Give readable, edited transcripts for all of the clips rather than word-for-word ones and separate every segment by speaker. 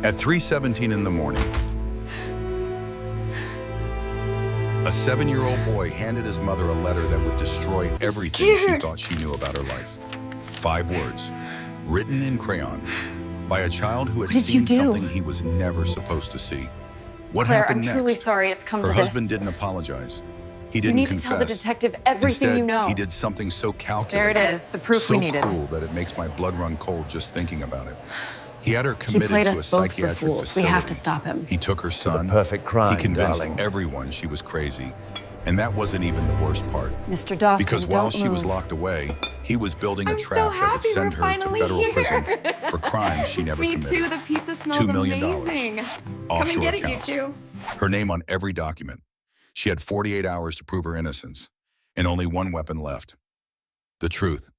Speaker 1: At 3:17 in the morning, a 7-year-old boy handed his mother a letter that would destroy everything she thought she knew about her life. 5 words, written in crayon, by a child who had seen something he was never supposed to see. What happened next?
Speaker 2: I'm truly sorry it's come to
Speaker 1: this.
Speaker 2: this.
Speaker 1: Her husband didn't apologize. He didn't confess.
Speaker 2: You need to tell the detective everything
Speaker 1: Instead,
Speaker 2: you know.
Speaker 1: he did something so calculated.
Speaker 2: There it is, the proof we needed.
Speaker 1: So cruel that it makes my blood run cold just thinking about it. He had her committed
Speaker 2: He played
Speaker 1: to
Speaker 2: us
Speaker 1: a
Speaker 2: both for
Speaker 1: psychiatric
Speaker 2: fools.
Speaker 1: facility.
Speaker 2: We have to stop him.
Speaker 1: He took her son.
Speaker 3: The perfect crime,
Speaker 1: He convinced
Speaker 3: darling.
Speaker 1: everyone she was crazy. And that wasn't even the worst part.
Speaker 2: Mr. Dawson,
Speaker 1: Because while she was locked away, he was building a trap that would send her to federal prison for crimes she never committed.
Speaker 4: Me too, the pizza smells
Speaker 1: $2 million.
Speaker 4: amazing. Come and get it, you two.
Speaker 1: Her name on every document. She had 48 hours to prove her innocence, and only one weapon left. The truth.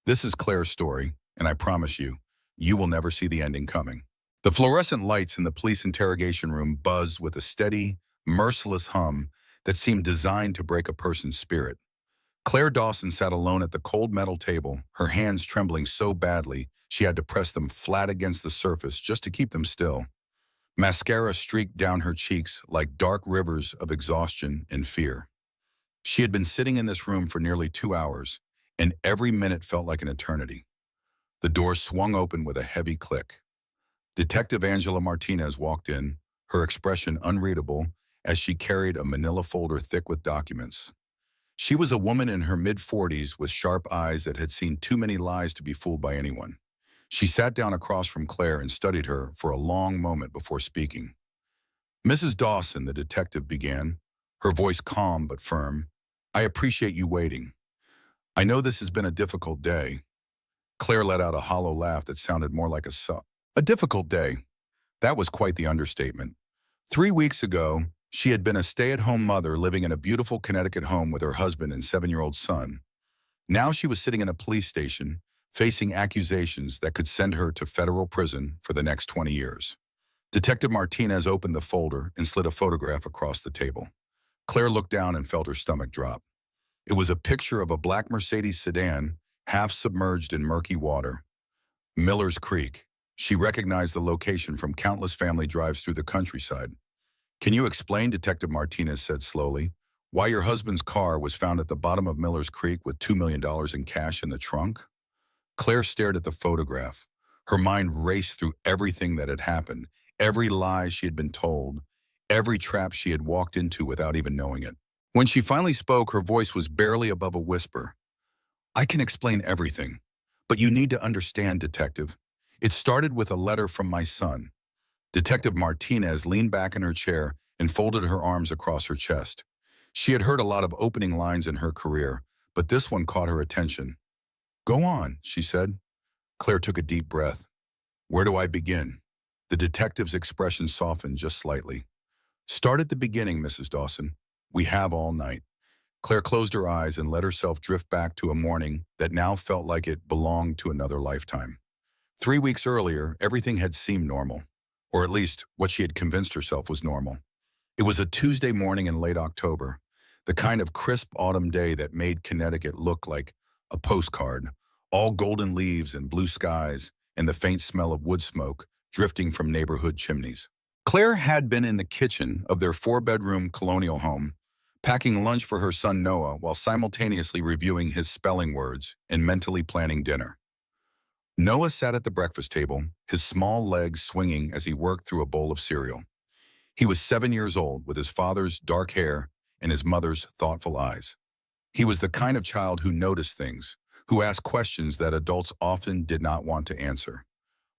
Speaker 1: This is Claire's story, and I promise you, you will never see the ending coming. The fluorescent lights in the police interrogation room buzzed with a steady, merciless hum that seemed designed to break a person's spirit. Claire Dawson sat alone at the cold metal table, her hands trembling so badly she had to press them flat against the surface just to keep them still. Mascara streaked down her cheeks like dark rivers of exhaustion and fear. She had been sitting in this room for nearly 2 hours, and every minute felt like an eternity. The door swung open with a heavy click. Detective Angela Martinez walked in, her expression unreadable as she carried a manila folder thick with documents. She was a woman in her mid-40s with sharp eyes that had seen too many lies to be fooled by anyone. She sat down across from Claire and studied her for a long moment before speaking. "Mrs. Dawson," the detective began, her voice calm but firm, "I appreciate you waiting. I know this has been a difficult day." Claire let out a hollow laugh that sounded more like a sob. A difficult day. That was quite the understatement. 3 weeks ago, she had been a stay-at-home mother living in a beautiful Connecticut home with her husband and 7-year-old son. Now she was sitting in a police station, facing accusations that could send her to federal prison for the next 20 years. Detective Martinez opened the folder and slid a photograph across the table. Claire looked down and felt her stomach drop. It was a picture of a black Mercedes sedan, half submerged in murky water. Miller's Creek. She recognized the location from countless family drives through the countryside. "Can you explain," Detective Martinez said slowly, "why your husband's car was found at the bottom of Miller's Creek with $2 million in cash in the trunk?" Claire stared at the photograph. Her mind raced through everything that had happened, every lie she had been told, every trap she had walked into without even knowing it. When she finally spoke, her voice was barely above a whisper. "I can explain everything, but you need to understand, Detective. It started with a letter from my son." Detective Martinez leaned back in her chair and folded her arms across her chest. She had heard a lot of opening lines in her career, but this one caught her attention. "Go on," she said. Claire took a deep breath. "Where do I begin?" The detective's expression softened just slightly. "Start at the beginning, Mrs. Dawson. We have all night." Claire closed her eyes and let herself drift back to a morning that now felt like it belonged to another lifetime. 3 weeks earlier, everything had seemed normal, or at least what she had convinced herself was normal. It was a Tuesday morning in late October, the kind of crisp autumn day that made Connecticut look like a postcard, all golden leaves and blue skies and the faint smell of wood smoke drifting from neighborhood chimneys. Claire had been in the kitchen of their 4-bedroom colonial home, packing lunch for her son Noah while simultaneously reviewing his spelling words and mentally planning dinner. Noah sat at the breakfast table, his small legs swinging as he worked through a bowl of cereal. He was 7 years old, with his father's dark hair and his mother's thoughtful eyes. He was the kind of child who noticed things, who asked questions that adults often did not want to answer.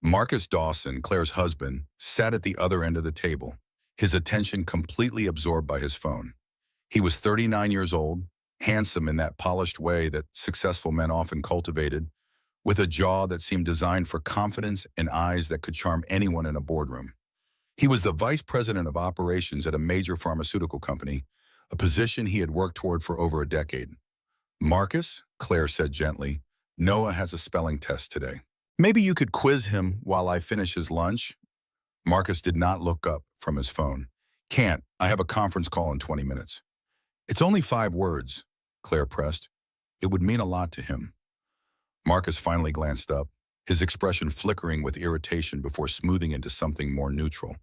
Speaker 1: Marcus Dawson, Claire's husband, sat at the other end of the table, his attention completely absorbed by his phone. He was 39 years old, handsome in that polished way that successful men often cultivated, with a jaw that seemed designed for confidence and eyes that could charm anyone in a boardroom. He was the vice president of operations at a major pharmaceutical company, a position he had worked toward for over a decade. "Marcus," Claire said gently, "Noah has a spelling test today. Maybe you could quiz him while I finish his lunch?" Marcus did not look up from his phone. "Can't. I have a conference call in 20 minutes. "It's only 5 words," Claire pressed. "It would mean a lot to him." Marcus finally glanced up, his expression flickering with irritation before smoothing into something more neutral.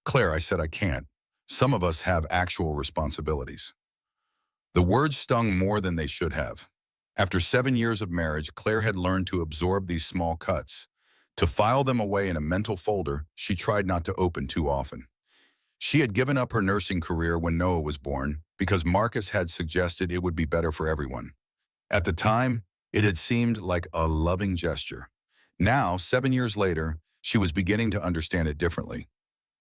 Speaker 1: Claire, I said I can't. Some of us have actual responsibilities. The words stung more than they should have. After 7 years of marriage, Claire had learned to absorb these small cuts, to file them away in a mental folder she tried not to open too often. She had given up her nursing career when Noah was born because Marcus had suggested it would be better for everyone. At the time, it had seemed like a loving gesture. Now, 7 years later, she was beginning to understand it differently.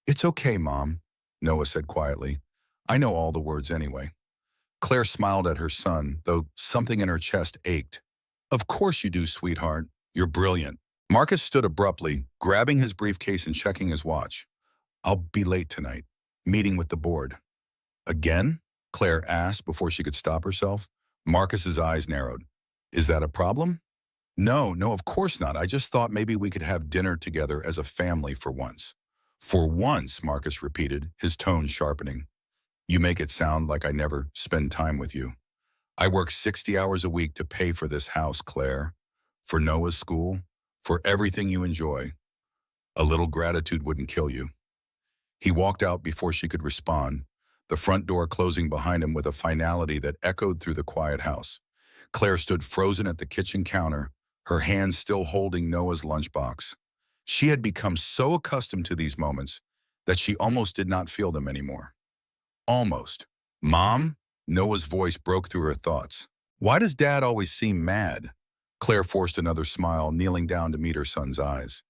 Speaker 1: "It's okay, Mom," Noah said quietly. "I know all the words anyway." Claire smiled at her son, though something in her chest ached. "Of course you do, sweetheart. You're brilliant." Marcus stood abruptly, grabbing his briefcase and checking his watch. "I'll be late tonight. Meeting with the board." "Again?" Claire asked before she could stop herself. Marcus's eyes narrowed. "Is that a problem?" No, of course not. I just thought maybe we could have dinner together as a family for once." "For once," Marcus repeated, his tone sharpening. "You make it sound like I never spend time with you. I work 60 hours a week to pay for this house, Claire. For Noah's school, for everything you enjoy. A little gratitude wouldn't kill you." He walked out before she could respond, the front door closing behind him with a finality that echoed through the quiet house. Claire stood frozen at the kitchen counter, her hands still holding Noah's lunchbox. She had become so accustomed to these moments that she almost did not feel them anymore. Almost. "Mom?" Noah's voice broke through her thoughts. "Why does Dad always seem mad?" Claire forced another smile, kneeling down to meet her son's eyes.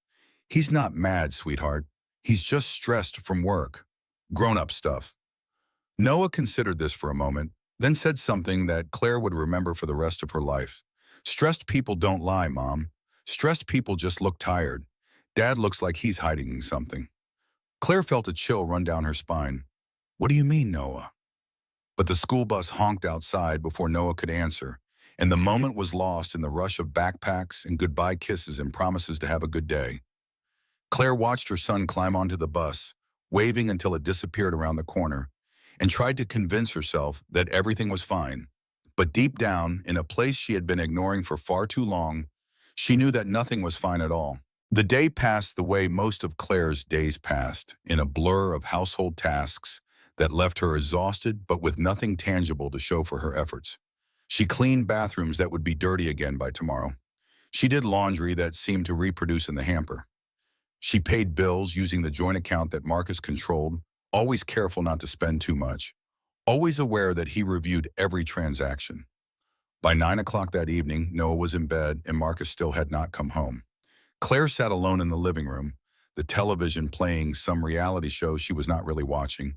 Speaker 1: "He's not mad, sweetheart. He's just stressed from work. Grown-up stuff." Noah considered this for a moment, then said something that Claire would remember for the rest of her life. "Stressed people don't lie, Mom. Stressed people just look tired. Dad looks like he's hiding something." Claire felt a chill run down her spine. "What do you mean, Noah?" But the school bus honked outside before Noah could answer, and the moment was lost in the rush of backpacks and goodbye kisses and promises to have a good day. Claire watched her son climb onto the bus, waving until it disappeared around the corner, and tried to convince herself that everything was fine. But deep down, in a place she had been ignoring for far too long, she knew that nothing was fine at all. The day passed the way most of Claire's days passed, in a blur of household tasks that left her exhausted but with nothing tangible to show for her efforts. She cleaned bathrooms that would be dirty again by tomorrow. She did laundry that seemed to reproduce in the hamper. She paid bills using the joint account that Marcus controlled, always careful not to spend too much, always aware that he reviewed every transaction. By 9 o'clock that evening, Noah was in bed and Marcus still had not come home. Claire sat alone in the living room, the television playing some reality show she was not really watching.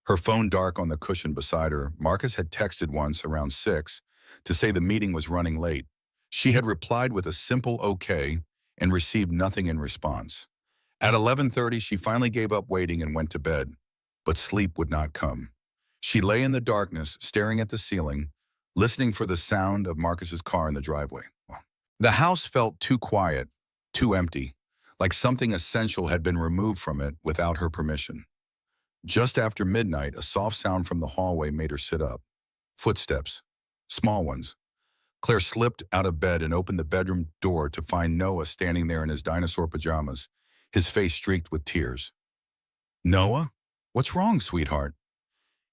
Speaker 1: Her phone dark on the cushion beside her. Marcus had texted once around 6 to say the meeting was running late. She had replied with a simple okay and received nothing in response. At 11:30, she finally gave up waiting and went to bed, but sleep would not come. She lay in the darkness, staring at the ceiling, listening for the sound of Marcus's car in the driveway. The house felt too quiet, too empty, like something essential had been removed from it without her permission. Just after midnight, a soft sound from the hallway made her sit up. Footsteps, small ones. Claire slipped out of bed and opened the bedroom door to find Noah standing there in his dinosaur pajamas, his face streaked with tears. "Noah? What's wrong, sweetheart?"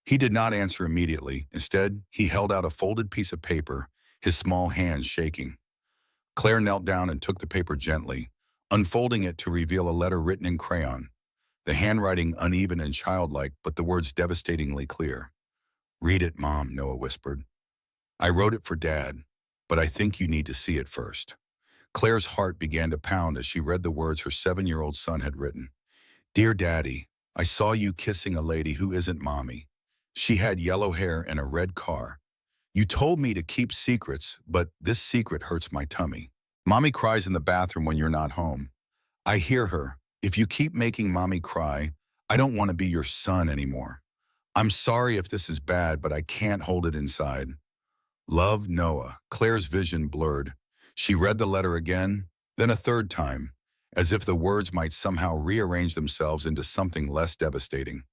Speaker 1: He did not answer immediately. Instead, he held out a folded piece of paper, his small hands shaking. Claire knelt down and took the paper gently, unfolding it to reveal a letter written in crayon, the handwriting uneven and childlike, but the words devastatingly clear. "Read it, Mom," Noah whispered. "I wrote it for Dad, but I think you need to see it first." Claire's heart began to pound as she read the words her 7-year-old son had written. "Dear Daddy, I saw you kissing a lady who isn't Mommy. She had yellow hair and a red car. You told me to keep secrets, but this secret hurts my tummy. Mommy cries in the bathroom when you're not home. I hear her. If you keep making Mommy cry, I don't want to be your son anymore. I'm sorry if this is bad, but I can't hold it inside. Love, Noah." Claire's vision blurred. She read the letter again, then a third time, as if the words might somehow rearrange themselves into something less devastating.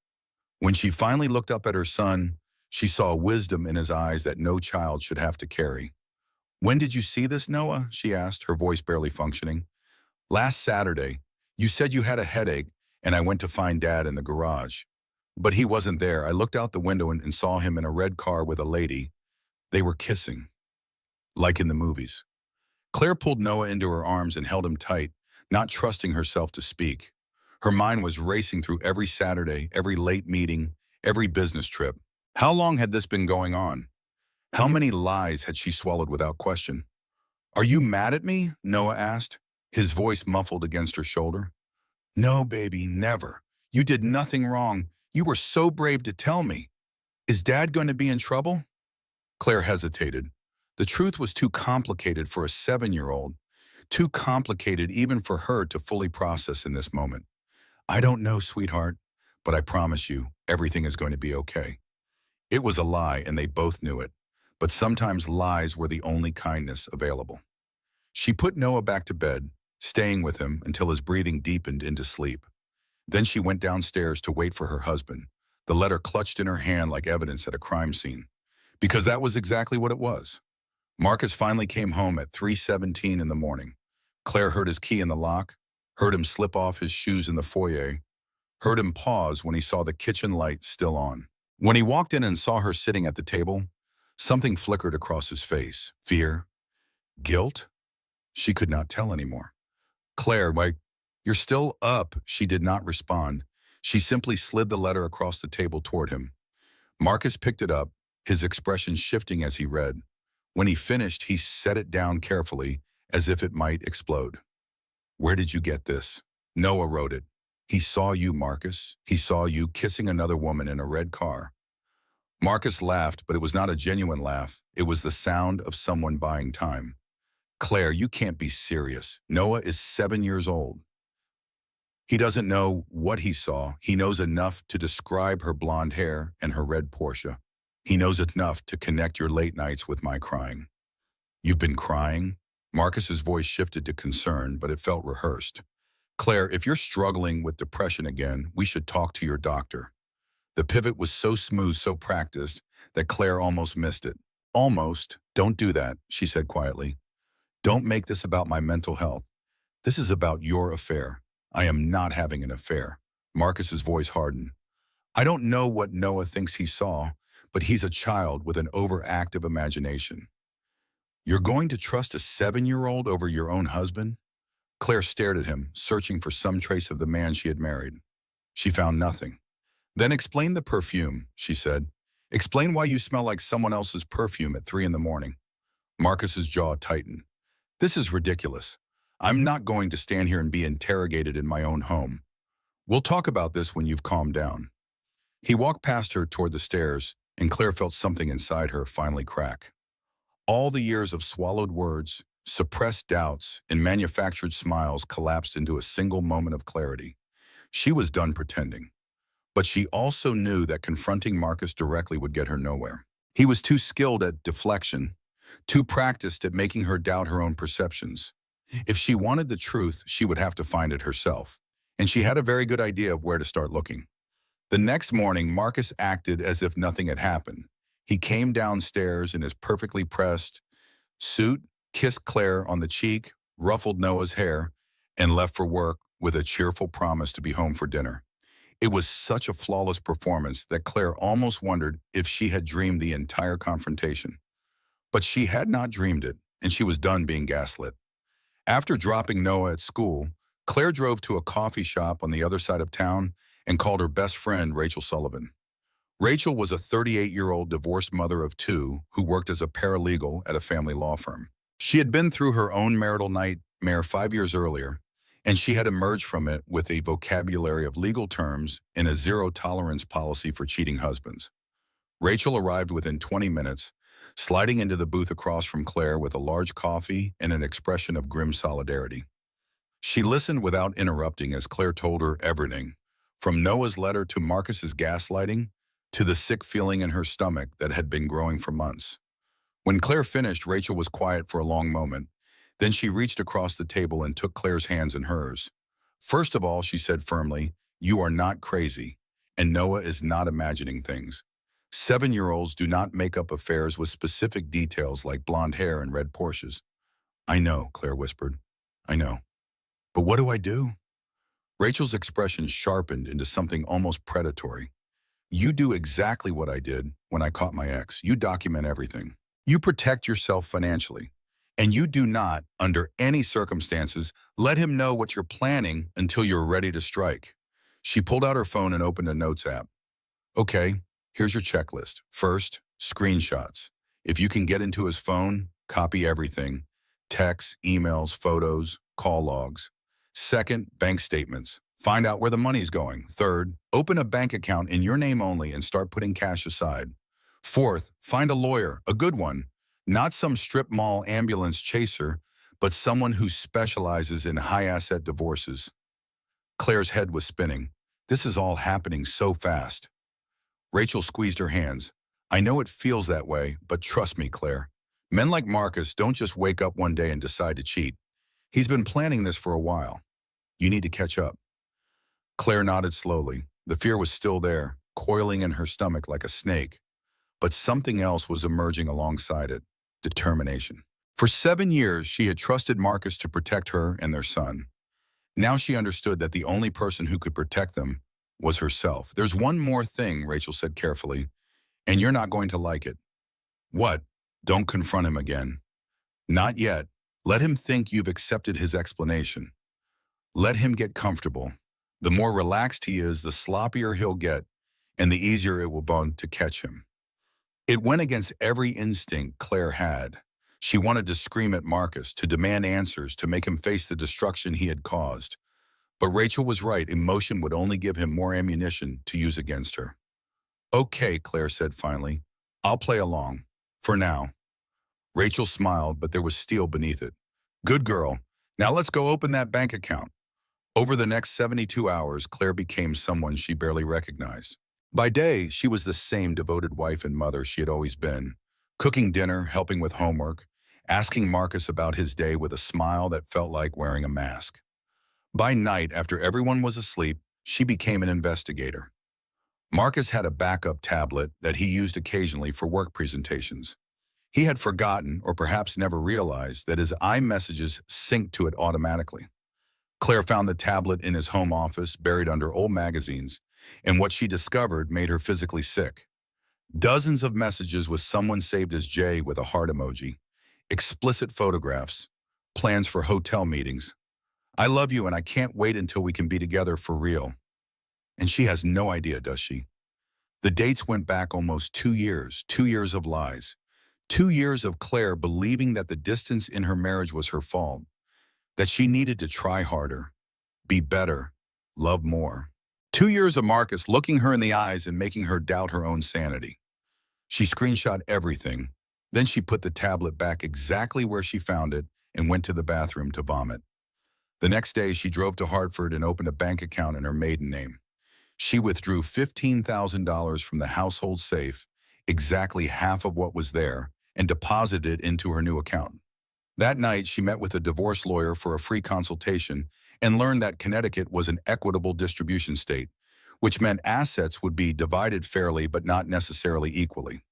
Speaker 1: When she finally looked up at her son, she saw wisdom in his eyes that no child should have to carry. "When did you see this, Noah?" she asked, her voice barely functioning. Last Saturday, you said you had a headache and I went to find Dad in the garage. But he wasn't there. I looked out the window and saw him in a red car with a lady. They were kissing, like in the movies. Claire pulled Noah into her arms and held him tight, not trusting herself to speak. Her mind was racing through every Saturday, every late meeting, every business trip. How long had this been going on? How many lies had she swallowed without question? Are you mad at me? Noah asked, his voice muffled against her shoulder. No, baby, never. You did nothing wrong. You were so brave to tell me. Is Dad going to be in trouble? Claire hesitated. The truth was too complicated for a 7-year-old, too complicated even for her to fully process in this moment. I don't know, sweetheart, but I promise you, everything is going to be okay. It was a lie, and they both knew it, but sometimes lies were the only kindness available. She put Noah back to bed, staying with him until his breathing deepened into sleep. Then she went downstairs to wait for her husband, the letter clutched in her hand like evidence at a crime scene. Because that was exactly what it was. Marcus finally came home at 3:17 in the morning. Claire heard his key in the lock, heard him slip off his shoes in the foyer, heard him pause when he saw the kitchen light still on. When he walked in and saw her sitting at the table, something flickered across his face. Fear? Guilt? She could not tell anymore. Claire, why, you're still up. She did not respond. She simply slid the letter across the table toward him. Marcus picked it up, his expression shifting as he read. When he finished, he set it down carefully, as if it might explode. Where did you get this? Noah wrote it. He saw you, Marcus. He saw you kissing another woman in a red car. Marcus laughed, but it was not a genuine laugh. It was the sound of someone buying time. Claire, you can't be serious. Noah is 7 years old. He doesn't know what he saw. He knows enough to describe her blonde hair and her red Porsche. He knows enough to connect your late nights with my crying. You've been crying? Marcus's voice shifted to concern, but it felt rehearsed. Claire, if you're struggling with depression again, we should talk to your doctor. The pivot was so smooth, so practiced, that Claire almost missed it. Almost. Don't do that, she said quietly. Don't make this about my mental health. This is about your affair. I am not having an affair. Marcus's voice hardened. I don't know what Noah thinks he saw, but he's a child with an overactive imagination. You're going to trust a 7-year-old over your own husband? Claire stared at him, searching for some trace of the man she had married. She found nothing. Then explain the perfume, she said. Explain why you smell like someone else's perfume at 3 in the morning. Marcus's jaw tightened. This is ridiculous. I'm not going to stand here and be interrogated in my own home. We'll talk about this when you've calmed down. He walked past her toward the stairs, and Claire felt something inside her finally crack. All the years of swallowed words, suppressed doubts, and manufactured smiles collapsed into a single moment of clarity. She was done pretending. But she also knew that confronting Marcus directly would get her nowhere. He was too skilled at deflection, too practiced at making her doubt her own perceptions. If she wanted the truth, she would have to find it herself. And she had a very good idea of where to start looking. The next morning, Marcus acted as if nothing had happened. He came downstairs in his perfectly pressed suit, kissed Claire on the cheek, ruffled Noah's hair, and left for work with a cheerful promise to be home for dinner. It was such a flawless performance that Claire almost wondered if she had dreamed the entire confrontation. But she had not dreamed it, and she was done being gaslit. After dropping Noah at school, Claire drove to a coffee shop on the other side of town and called her best friend, Rachel Sullivan. Rachel was a 38-year-old divorced mother of 2 who worked as a paralegal at a family law firm. She had been through her own marital nightmare 5 years earlier, and she had emerged from it with a vocabulary of legal terms and a zero-tolerance policy for cheating husbands. Rachel arrived within 20 minutes, sliding into the booth across from Claire with a large coffee and an expression of grim solidarity. She listened without interrupting as Claire told her everything, from Noah's letter to Marcus's gaslighting, to the sick feeling in her stomach that had been growing for months. When Claire finished, Rachel was quiet for a long moment. Then she reached across the table and took Claire's hands in hers. First of all, she said firmly, you are not crazy, and Noah is not imagining things. 7-year-olds do not make up affairs with specific details like blonde hair and red Porsches. I know, Claire whispered. I know. But what do I do? Rachel's expression sharpened into something almost predatory. You do exactly what I did when I caught my ex. You document everything. You protect yourself financially. And you do not, under any circumstances, let him know what you're planning until you're ready to strike. She pulled out her phone and opened a notes app. Okay, here's your checklist. First, screenshots. If you can get into his phone, copy everything. Texts, emails, photos, call logs. Second, bank statements. Find out where the money's going. Third, open a bank account in your name only and start putting cash aside. Fourth, find a lawyer, a good one. Not some strip mall ambulance chaser, but someone who specializes in high-asset divorces. Claire's head was spinning. This is all happening so fast. Rachel squeezed her hands. I know it feels that way, but trust me, Claire. Men like Marcus don't just wake up one day and decide to cheat. He's been planning this for a while. You need to catch up. Claire nodded slowly. The fear was still there, coiling in her stomach like a snake. But something else was emerging alongside it. Determination. For 7 years, she had trusted Marcus to protect her and their son. Now she understood that the only person who could protect them was herself. There's one more thing, Rachel said carefully, and you're not going to like it. What? Don't confront him again. Not yet. Let him think you've accepted his explanation. Let him get comfortable. The more relaxed he is, the sloppier he'll get, and the easier it will be to catch him. It went against every instinct Claire had. She wanted to scream at Marcus, to demand answers, to make him face the destruction he had caused. But Rachel was right. Emotion would only give him more ammunition to use against her. Okay, Claire said finally. I'll play along. For now. Rachel smiled, but there was steel beneath it. Good girl. Now let's go open that bank account. Over the next 72 hours, Claire became someone she barely recognized. By day, she was the same devoted wife and mother she had always been, cooking dinner, helping with homework, asking Marcus about his day with a smile that felt like wearing a mask. By night, after everyone was asleep, she became an investigator. Marcus had a backup tablet that he used occasionally for work presentations. He had forgotten, or perhaps never realized, that his iMessages synced to it automatically. Claire found the tablet in his home office, buried under old magazines, and what she discovered made her physically sick. Dozens of messages with someone saved as Jay with a heart emoji, explicit photographs, plans for hotel meetings. I love you and I can't wait until we can be together for real. And she has no idea, does she? The dates went back almost 2 years, 2 years of lies. 2 years of Claire believing that the distance in her marriage was her fault, that she needed to try harder, be better, love more. 2 years of Marcus looking her in the eyes and making her doubt her own sanity. She screenshot everything. Then she put the tablet back exactly where she found it and went to the bathroom to vomit. The next day, she drove to Hartford and opened a bank account in her maiden name. She withdrew $15,000 from the household safe, exactly half of what was there, and deposited it into her new account. That night, she met with a divorce lawyer for a free consultation and learned that Connecticut was an equitable distribution state, which meant assets would be divided fairly but not necessarily equally.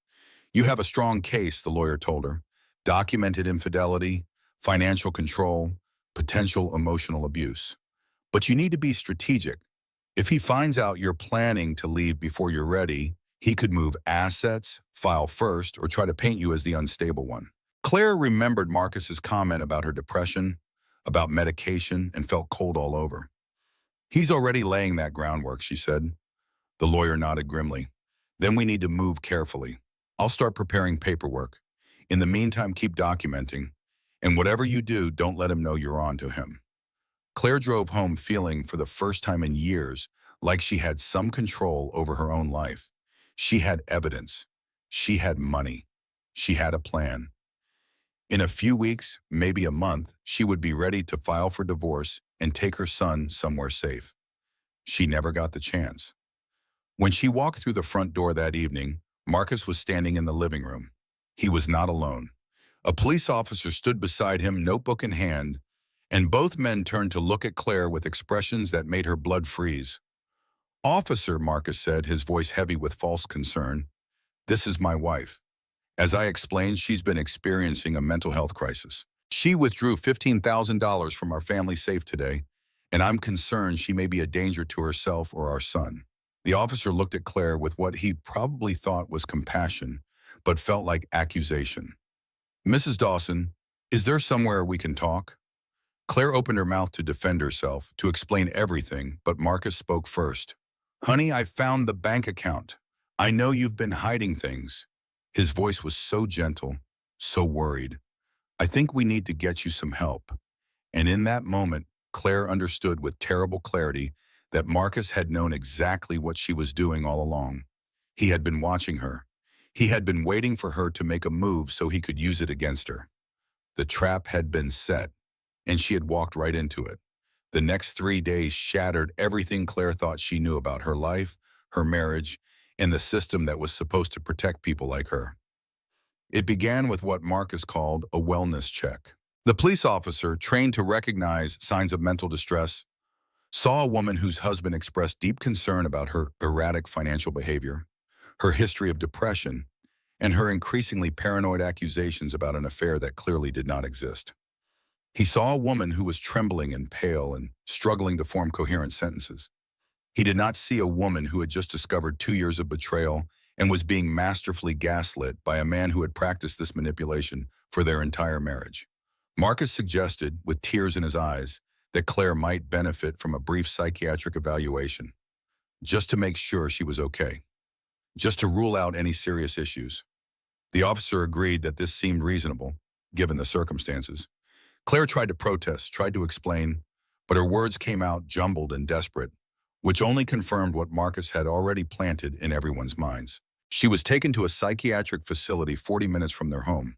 Speaker 1: You have a strong case, the lawyer told her. Documented infidelity, financial control, potential emotional abuse. But you need to be strategic. If he finds out you're planning to leave before you're ready, he could move assets, file first, or try to paint you as the unstable one. Claire remembered Marcus's comment about her depression, about medication, and felt cold all over. He's already laying that groundwork, she said. The lawyer nodded grimly. Then we need to move carefully. I'll start preparing paperwork. In the meantime, keep documenting. And whatever you do, don't let him know you're on to him. Claire drove home feeling, for the first time in years, like she had some control over her own life. She had evidence. She had money. She had a plan. In a few weeks, maybe a month, she would be ready to file for divorce and take her son somewhere safe. She never got the chance. When she walked through the front door that evening, Marcus was standing in the living room. He was not alone. A police officer stood beside him, notebook in hand, and both men turned to look at Claire with expressions that made her blood freeze. Officer, Marcus said, his voice heavy with false concern, this is my wife. As I explained, she's been experiencing a mental health crisis. She withdrew $15,000 from our family safe today, and I'm concerned she may be a danger to herself or our son." The officer looked at Claire with what he probably thought was compassion, but felt like accusation. "Mrs. Dawson, is there somewhere we can talk?" Claire opened her mouth to defend herself, to explain everything, but Marcus spoke first. "Honey, I found the bank account. I know you've been hiding things." His voice was so gentle, so worried. "I think we need to get you some help." And in that moment, Claire understood with terrible clarity that Marcus had known exactly what she was doing all along. He had been watching her. He had been waiting for her to make a move so he could use it against her. The trap had been set, and she had walked right into it. The next 3 days shattered everything Claire thought she knew about her life, her marriage, and the system that was supposed to protect people like her. It began with what Marcus called a wellness check. The police officer, trained to recognize signs of mental distress, saw a woman whose husband expressed deep concern about her erratic financial behavior, her history of depression, and her increasingly paranoid accusations about an affair that clearly did not exist. He saw a woman who was trembling and pale and struggling to form coherent sentences. He did not see a woman who had just discovered 2 years of betrayal and was being masterfully gaslit by a man who had practiced this manipulation for their entire marriage. Marcus suggested, with tears in his eyes, that Claire might benefit from a brief psychiatric evaluation, just to make sure she was okay, just to rule out any serious issues. The officer agreed that this seemed reasonable, given the circumstances. Claire tried to protest, tried to explain, but her words came out jumbled and desperate, which only confirmed what Marcus had already planted in everyone's minds. She was taken to a psychiatric facility 40 minutes from their home.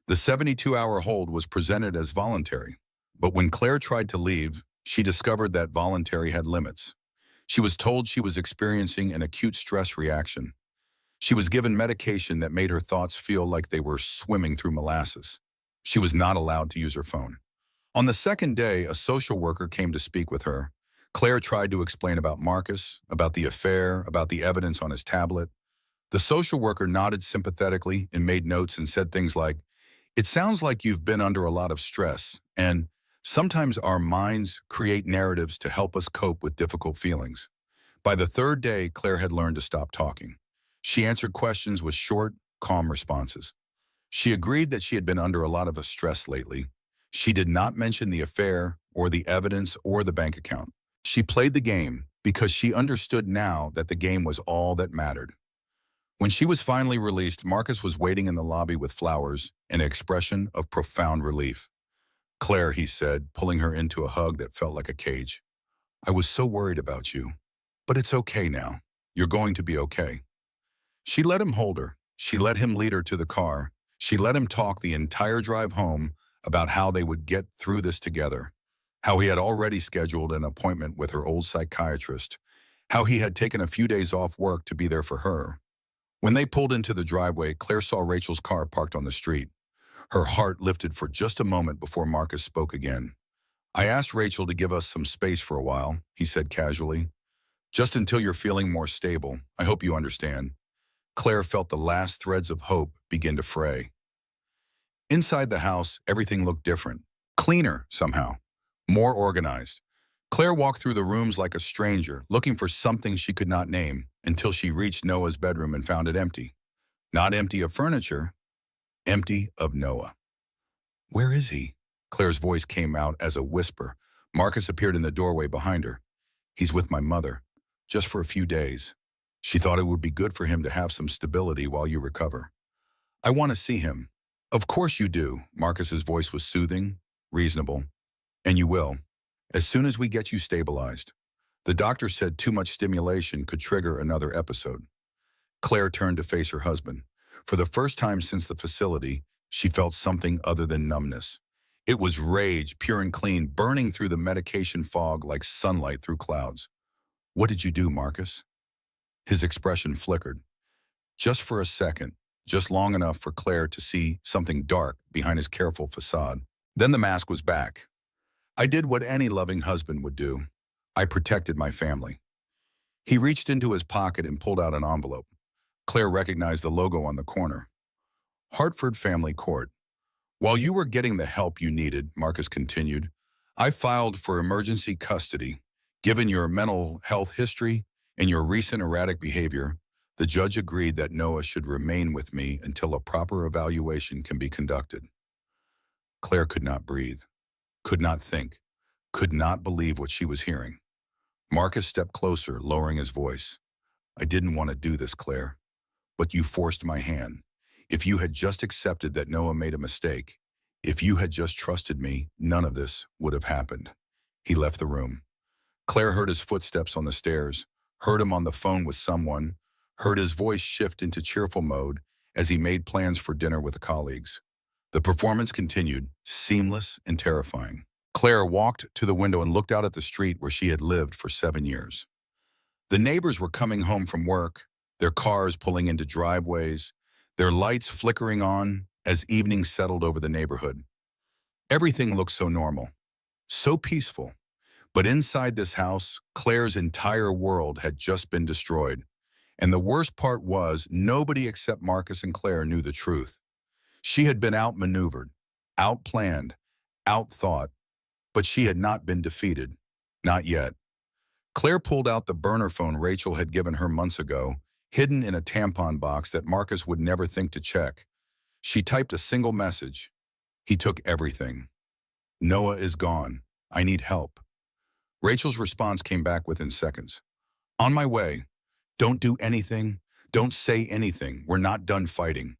Speaker 1: The 72-hour hold was presented as voluntary, but when Claire tried to leave, she discovered that voluntary had limits. She was told she was experiencing an acute stress reaction. She was given medication that made her thoughts feel like they were swimming through molasses. She was not allowed to use her phone. On the second day, a social worker came to speak with her. Claire tried to explain about Marcus, about the affair, about the evidence on his tablet. The social worker nodded sympathetically and made notes and said things like, "It sounds like you've been under a lot of stress, and sometimes our minds create narratives to help us cope with difficult feelings." By the third day, Claire had learned to stop talking. She answered questions with short, calm responses. She agreed that she had been under a lot of stress lately. She did not mention the affair or the evidence or the bank account. She played the game because she understood now that the game was all that mattered. When she was finally released, Marcus was waiting in the lobby with flowers, an expression of profound relief. "Claire," he said, pulling her into a hug that felt like a cage, "I was so worried about you. But it's okay now. You're going to be okay." She let him hold her. She let him lead her to the car. She let him talk the entire drive home about how they would get through this together, how he had already scheduled an appointment with her old psychiatrist, how he had taken a few days off work to be there for her. When they pulled into the driveway, Claire saw Rachel's car parked on the street. Her heart lifted for just a moment before Marcus spoke again. "I asked Rachel to give us some space for a while," he said casually. "Just until you're feeling more stable. I hope you understand." Claire felt the last threads of hope begin to fray. Inside the house, everything looked different. Cleaner, somehow. More organized. Claire walked through the rooms like a stranger, looking for something she could not name, until she reached Noah's bedroom and found it empty. Not empty of furniture, empty of Noah. "Where is he?" Claire's voice came out as a whisper. Marcus appeared in the doorway behind her. "He's with my mother, just for a few days. She thought it would be good for him to have some stability while you recover." "I want to see him." "Of course you do." Marcus's voice was soothing, reasonable. "And you will, as soon as we get you stabilized. The doctor said too much stimulation could trigger another episode." Claire turned to face her husband. For the first time since the facility, she felt something other than numbness. It was rage, pure and clean, burning through the medication fog like sunlight through clouds. "What did you do, Marcus?" His expression flickered. Just for a second, just long enough for Claire to see something dark behind his careful facade. Then the mask was back. "I did what any loving husband would do. I protected my family." He reached into his pocket and pulled out an envelope. Claire recognized the logo on the corner. "Hartford Family Court. While you were getting the help you needed," Marcus continued, I filed for emergency custody. Given your mental health history and your recent erratic behavior, the judge agreed that Noah should remain with me until a proper evaluation can be conducted. Claire could not breathe, could not think, could not believe what she was hearing. Marcus stepped closer, lowering his voice. I didn't want to do this, Claire, but you forced my hand. If you had just accepted that Noah made a mistake, if you had just trusted me, none of this would have happened. He left the room. Claire heard his footsteps on the stairs, heard him on the phone with someone, heard his voice shift into cheerful mode as he made plans for dinner with colleagues. The performance continued, seamless and terrifying. Claire walked to the window and looked out at the street where she had lived for 7 years. The neighbors were coming home from work, their cars pulling into driveways, their lights flickering on as evening settled over the neighborhood. Everything looked so normal, so peaceful. But inside this house, Claire's entire world had just been destroyed. And the worst part was, nobody except Marcus and Claire knew the truth. She had been outmaneuvered, outplanned, outthought, but she had not been defeated. Not yet. Claire pulled out the burner phone Rachel had given her months ago, hidden in a tampon box that Marcus would never think to check. She typed a single message. He took everything. Noah is gone. I need help. Rachel's response came back within seconds. On my way. Don't do anything. Don't say anything. We're not done fighting.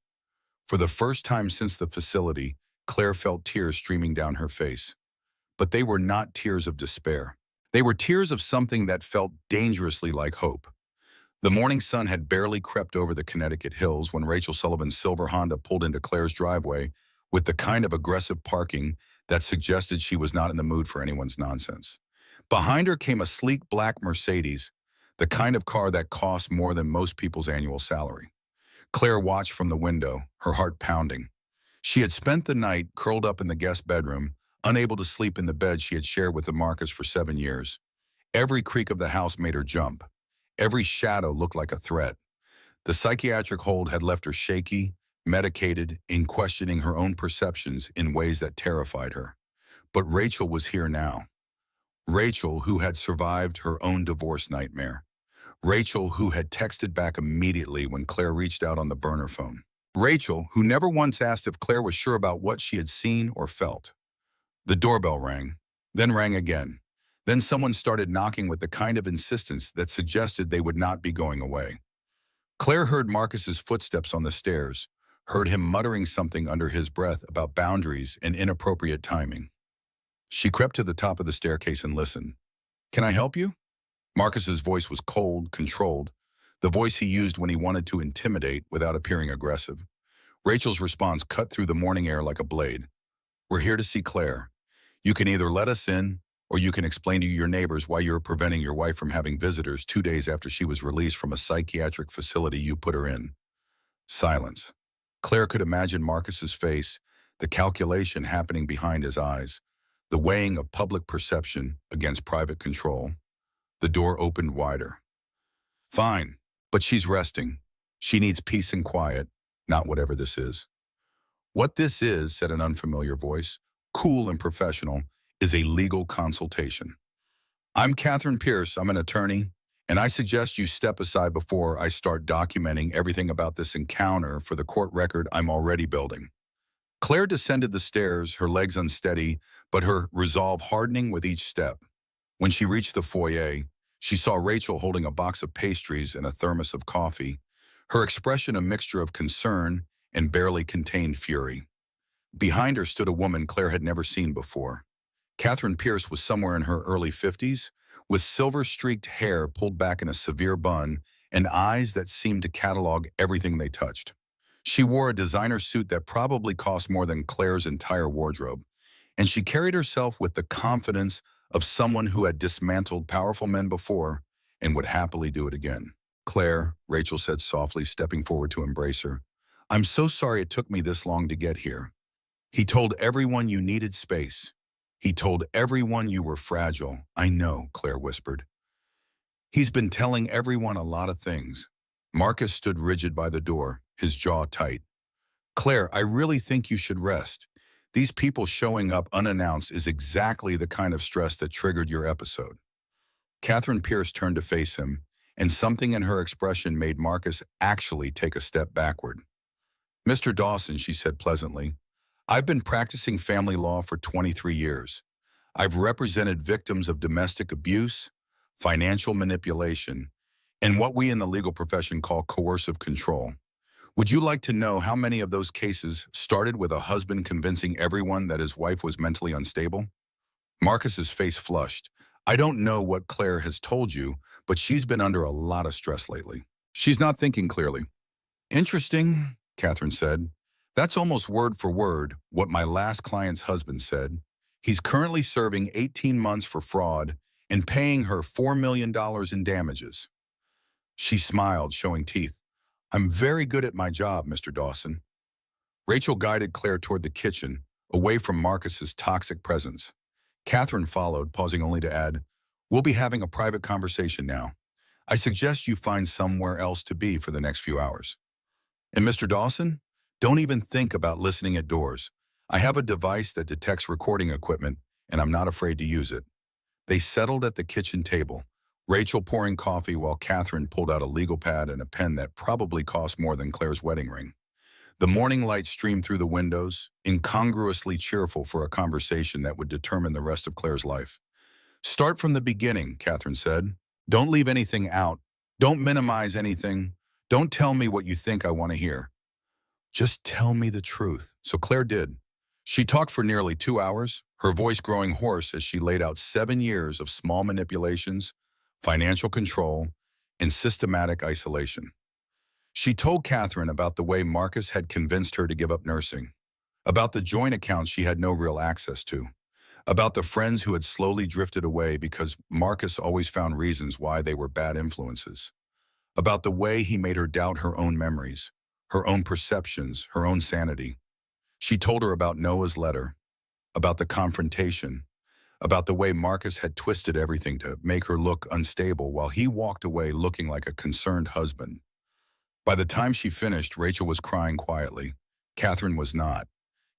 Speaker 1: For the first time since the facility, Claire felt tears streaming down her face. But they were not tears of despair. They were tears of something that felt dangerously like hope. The morning sun had barely crept over the Connecticut hills when Rachel Sullivan's silver Honda pulled into Claire's driveway with the kind of aggressive parking that suggested she was not in the mood for anyone's nonsense. Behind her came a sleek black Mercedes, the kind of car that costs more than most people's annual salary. Claire watched from the window, her heart pounding. She had spent the night curled up in the guest bedroom, unable to sleep in the bed she had shared with Marcus for 7 years. Every creak of the house made her jump. Every shadow looked like a threat. The psychiatric hold had left her shaky, medicated, and questioning her own perceptions in ways that terrified her. But Rachel was here now. Rachel, who had survived her own divorce nightmare. Rachel, who had texted back immediately when Claire reached out on the burner phone. Rachel, who never once asked if Claire was sure about what she had seen or felt. The doorbell rang, then rang again. Then someone started knocking with the kind of insistence that suggested they would not be going away. Claire heard Marcus's footsteps on the stairs, heard him muttering something under his breath about boundaries and inappropriate timing. She crept to the top of the staircase and listened. Can I help you? Marcus's voice was cold, controlled, the voice he used when he wanted to intimidate without appearing aggressive. Rachel's response cut through the morning air like a blade. We're here to see Claire. You can either let us in, or you can explain to your neighbors why you're preventing your wife from having visitors 2 days after she was released from a psychiatric facility you put her in. Silence. Claire could imagine Marcus's face, the calculation happening behind his eyes, the weighing of public perception against private control. The door opened wider. Fine, but she's resting. She needs peace and quiet, not whatever this is. What this is, said an unfamiliar voice, cool and professional, is a legal consultation. I'm Catherine Pierce, I'm an attorney, and I suggest you step aside before I start documenting everything about this encounter for the court record I'm already building. Claire descended the stairs, her legs unsteady, but her resolve hardening with each step. When she reached the foyer, she saw Rachel holding a box of pastries and a thermos of coffee, her expression a mixture of concern and barely contained fury. Behind her stood a woman Claire had never seen before. Catherine Pierce was somewhere in her early 50s, with silver-streaked hair pulled back in a severe bun and eyes that seemed to catalog everything they touched. She wore a designer suit that probably cost more than Claire's entire wardrobe, and she carried herself with the confidence of someone who had dismantled powerful men before and would happily do it again. Claire, Rachel said softly, stepping forward to embrace her. I'm so sorry it took me this long to get here. He told everyone you needed space. He told everyone you were fragile. I know, Claire whispered. He's been telling everyone a lot of things. Marcus stood rigid by the door, his jaw tight. Claire, I really think you should rest. These people showing up unannounced is exactly the kind of stress that triggered your episode. Catherine Pierce turned to face him, and something in her expression made Marcus actually take a step backward. "Mr. Dawson," she said pleasantly, "I've been practicing family law for 23 years. I've represented victims of domestic abuse, financial manipulation, and what we in the legal profession call coercive control. Would you like to know how many of those cases started with a husband convincing everyone that his wife was mentally unstable?" Marcus's face flushed. "I don't know what Claire has told you, but she's been under a lot of stress lately. She's not thinking clearly." "Interesting," Catherine said. "That's almost word for word what my last client's husband said. He's currently serving 18 months for fraud and paying her $4 million in damages." She smiled, showing teeth. "I'm very good at my job, Mr. Dawson." Rachel guided Claire toward the kitchen, away from Marcus's toxic presence. Catherine followed, pausing only to add, "We'll be having a private conversation now. I suggest you find somewhere else to be for the next few hours. And Mr. Dawson, don't even think about listening at doors. I have a device that detects recording equipment, and I'm not afraid to use it." They settled at the kitchen table, Rachel pouring coffee while Catherine pulled out a legal pad and a pen that probably cost more than Claire's wedding ring. The morning light streamed through the windows, incongruously cheerful for a conversation that would determine the rest of Claire's life. "Start from the beginning," Catherine said. "Don't leave anything out. Don't minimize anything. Don't tell me what you think I want to hear. Just tell me the truth." So Claire did. She talked for nearly 2 hours, her voice growing hoarse as she laid out 7 years of small manipulations, financial control, and systematic isolation. She told Catherine about the way Marcus had convinced her to give up nursing, about the joint accounts she had no real access to, about the friends who had slowly drifted away because Marcus always found reasons why they were bad influences, about the way he made her doubt her own memories, her own perceptions, her own sanity. She told her about Noah's letter, about the confrontation, about the way Marcus had twisted everything to make her look unstable while he walked away looking like a concerned husband. By the time she finished, Rachel was crying quietly. Catherine was not.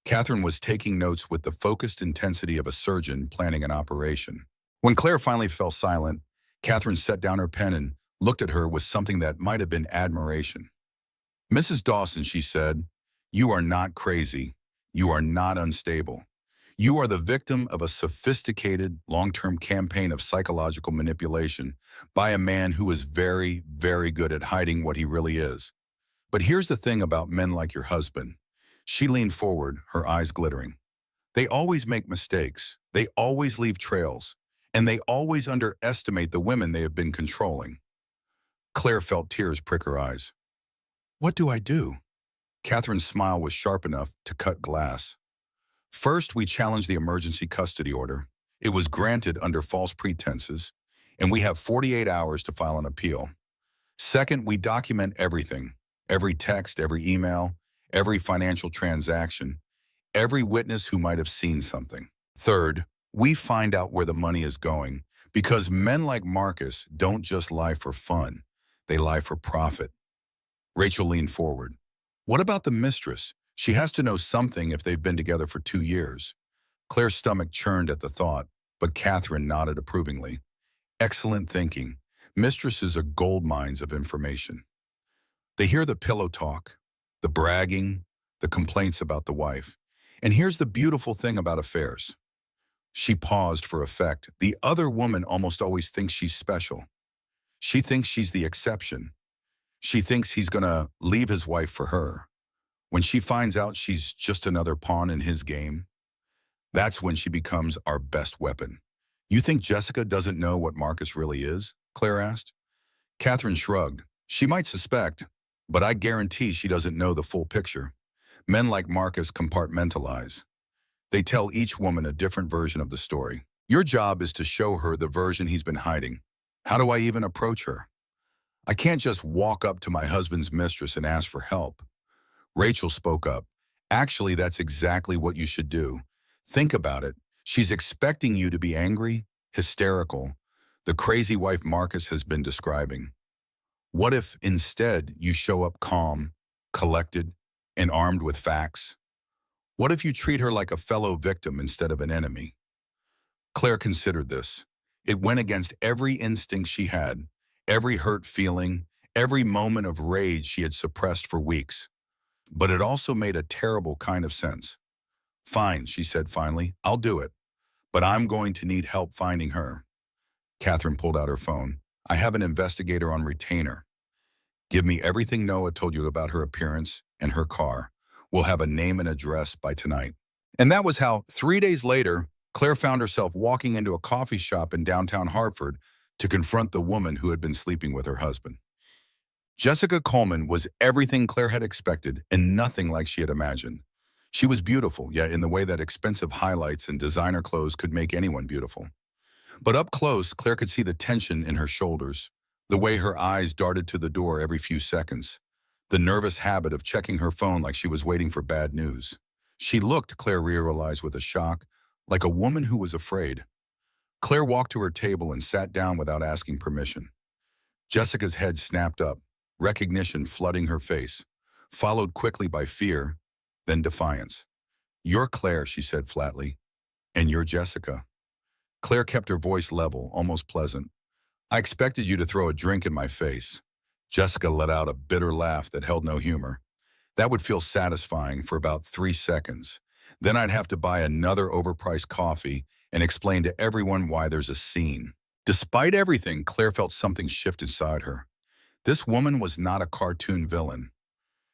Speaker 1: Catherine was taking notes with the focused intensity of a surgeon planning an operation. When Claire finally fell silent, Catherine set down her pen and looked at her with something that might have been admiration. "Mrs. Dawson," she said, "you are not crazy. You are not unstable. You are the victim of a sophisticated, long-term campaign of psychological manipulation by a man who is very, very good at hiding what he really is. But here's the thing about men like your husband." She leaned forward, her eyes glittering. "They always make mistakes. They always leave trails. And they always underestimate the women they have been controlling." Claire felt tears prick her eyes. "What do I do?" Catherine's smile was sharp enough to cut glass. "First, we challenged the emergency custody order. It was granted under false pretenses, and we have 48 hours to file an appeal. Second, we document everything, every text, every email, every financial transaction, every witness who might have seen something. Third, we find out where the money is going, because men like Marcus don't just lie for fun, they lie for profit." Rachel leaned forward. "What about the mistress? She has to know something if they've been together for 2 years. Claire's stomach churned at the thought, but Catherine nodded approvingly. "Excellent thinking. Mistresses are gold mines of information. They hear the pillow talk, the bragging, the complaints about the wife. And here's the beautiful thing about affairs." She paused for effect. "The other woman almost always thinks she's special. She thinks she's the exception. She thinks he's gonna leave his wife for her. When she finds out she's just another pawn in his game, that's when she becomes our best weapon." "You think Jessica doesn't know what Marcus really is?" Claire asked. Catherine shrugged. "She might suspect, but I guarantee she doesn't know the full picture. Men like Marcus compartmentalize. They tell each woman a different version of the story. Your job is to show her the version he's been hiding. How do I even approach her? I can't just walk up to my husband's mistress and ask for help." Rachel spoke up. "Actually, that's exactly what you should do. Think about it. She's expecting you to be angry, hysterical, the crazy wife Marcus has been describing. What if instead you show up calm, collected, and armed with facts? What if you treat her like a fellow victim instead of an enemy? Claire considered this. It went against every instinct she had, every hurt feeling, every moment of rage she had suppressed for weeks. But it also made a terrible kind of sense. Fine, she said finally, I'll do it. But I'm going to need help finding her. Catherine pulled out her phone. I have an investigator on retainer. Give me everything Noah told you about her appearance and her car. We'll have a name and address by tonight. And that was how, 3 days later, Claire found herself walking into a coffee shop in downtown Hartford to confront the woman who had been sleeping with her husband. Jessica Coleman was everything Claire had expected and nothing like she had imagined. She was beautiful, yet in the way that expensive highlights and designer clothes could make anyone beautiful. But up close, Claire could see the tension in her shoulders, the way her eyes darted to the door every few seconds, the nervous habit of checking her phone like she was waiting for bad news. She looked, Claire realized with a shock, like a woman who was afraid. Claire walked to her table and sat down without asking permission. Jessica's head snapped up, recognition flooding her face, followed quickly by fear, then defiance. You're Claire, she said flatly, and you're Jessica. Claire kept her voice level, almost pleasant. I expected you to throw a drink in my face. Jessica let out a bitter laugh that held no humor. That would feel satisfying for about 3 seconds. Then I'd have to buy another overpriced coffee and explain to everyone why there's a scene. Despite everything, Claire felt something shift inside her. This woman was not a cartoon villain.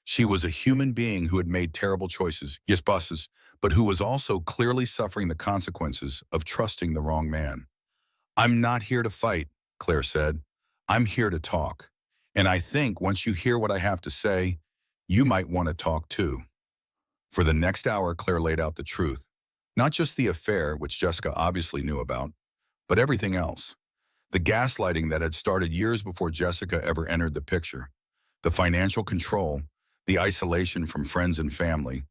Speaker 1: She was a human being who had made terrible choices, yes, bosses, but who was also clearly suffering the consequences of trusting the wrong man. I'm not here to fight, Claire said. I'm here to talk. And I think once you hear what I have to say, you might want to talk too. For the next hour, Claire laid out the truth. Not just the affair, which Jessica obviously knew about, but everything else. The gaslighting that had started years before Jessica ever entered the picture. The financial control, the isolation from friends and family,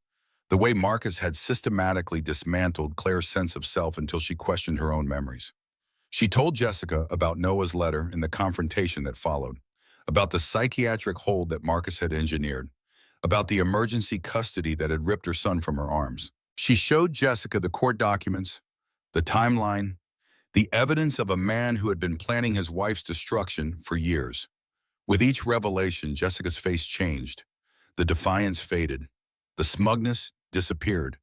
Speaker 1: the way Marcus had systematically dismantled Claire's sense of self until she questioned her own memories. She told Jessica about Noah's letter and the confrontation that followed, about the psychiatric hold that Marcus had engineered, about the emergency custody that had ripped her son from her arms. She showed Jessica the court documents, the timeline, the evidence of a man who had been planning his wife's destruction for years. With each revelation, Jessica's face changed. The defiance faded. The smugness disappeared.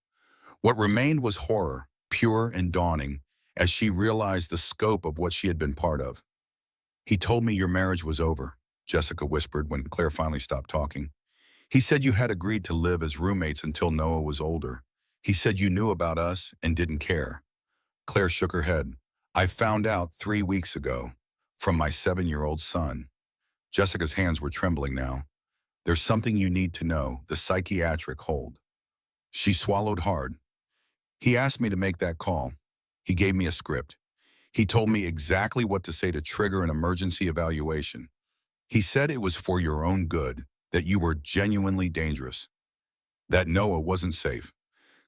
Speaker 1: What remained was horror, pure and dawning, as she realized the scope of what she had been part of. He told me your marriage was over, Jessica whispered when Claire finally stopped talking. He said you had agreed to live as roommates until Noah was older. He said you knew about us and didn't care. Claire shook her head. I found out 3 weeks ago, from my 7-year-old son. Jessica's hands were trembling now. There's something you need to know, the psychiatric hold. She swallowed hard. He asked me to make that call. He gave me a script. He told me exactly what to say to trigger an emergency evaluation. He said it was for your own good, that you were genuinely dangerous, that Noah wasn't safe.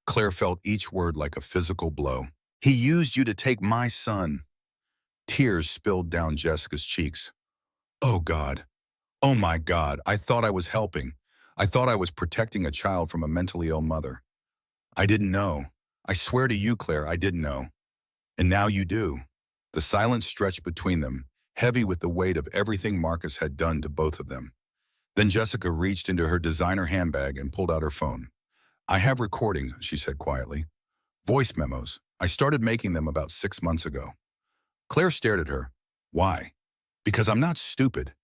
Speaker 1: Claire felt each word like a physical blow. He used you to take my son. Tears spilled down Jessica's cheeks. Oh God. Oh my God, I thought I was helping. I thought I was protecting a child from a mentally ill mother. I didn't know. I swear to you, Claire, I didn't know. And now you do. The silence stretched between them, heavy with the weight of everything Marcus had done to both of them. Then Jessica reached into her designer handbag and pulled out her phone. I have recordings, she said quietly. Voice memos. I started making them about 6 months ago. Claire stared at her. Why? Because I'm not stupid.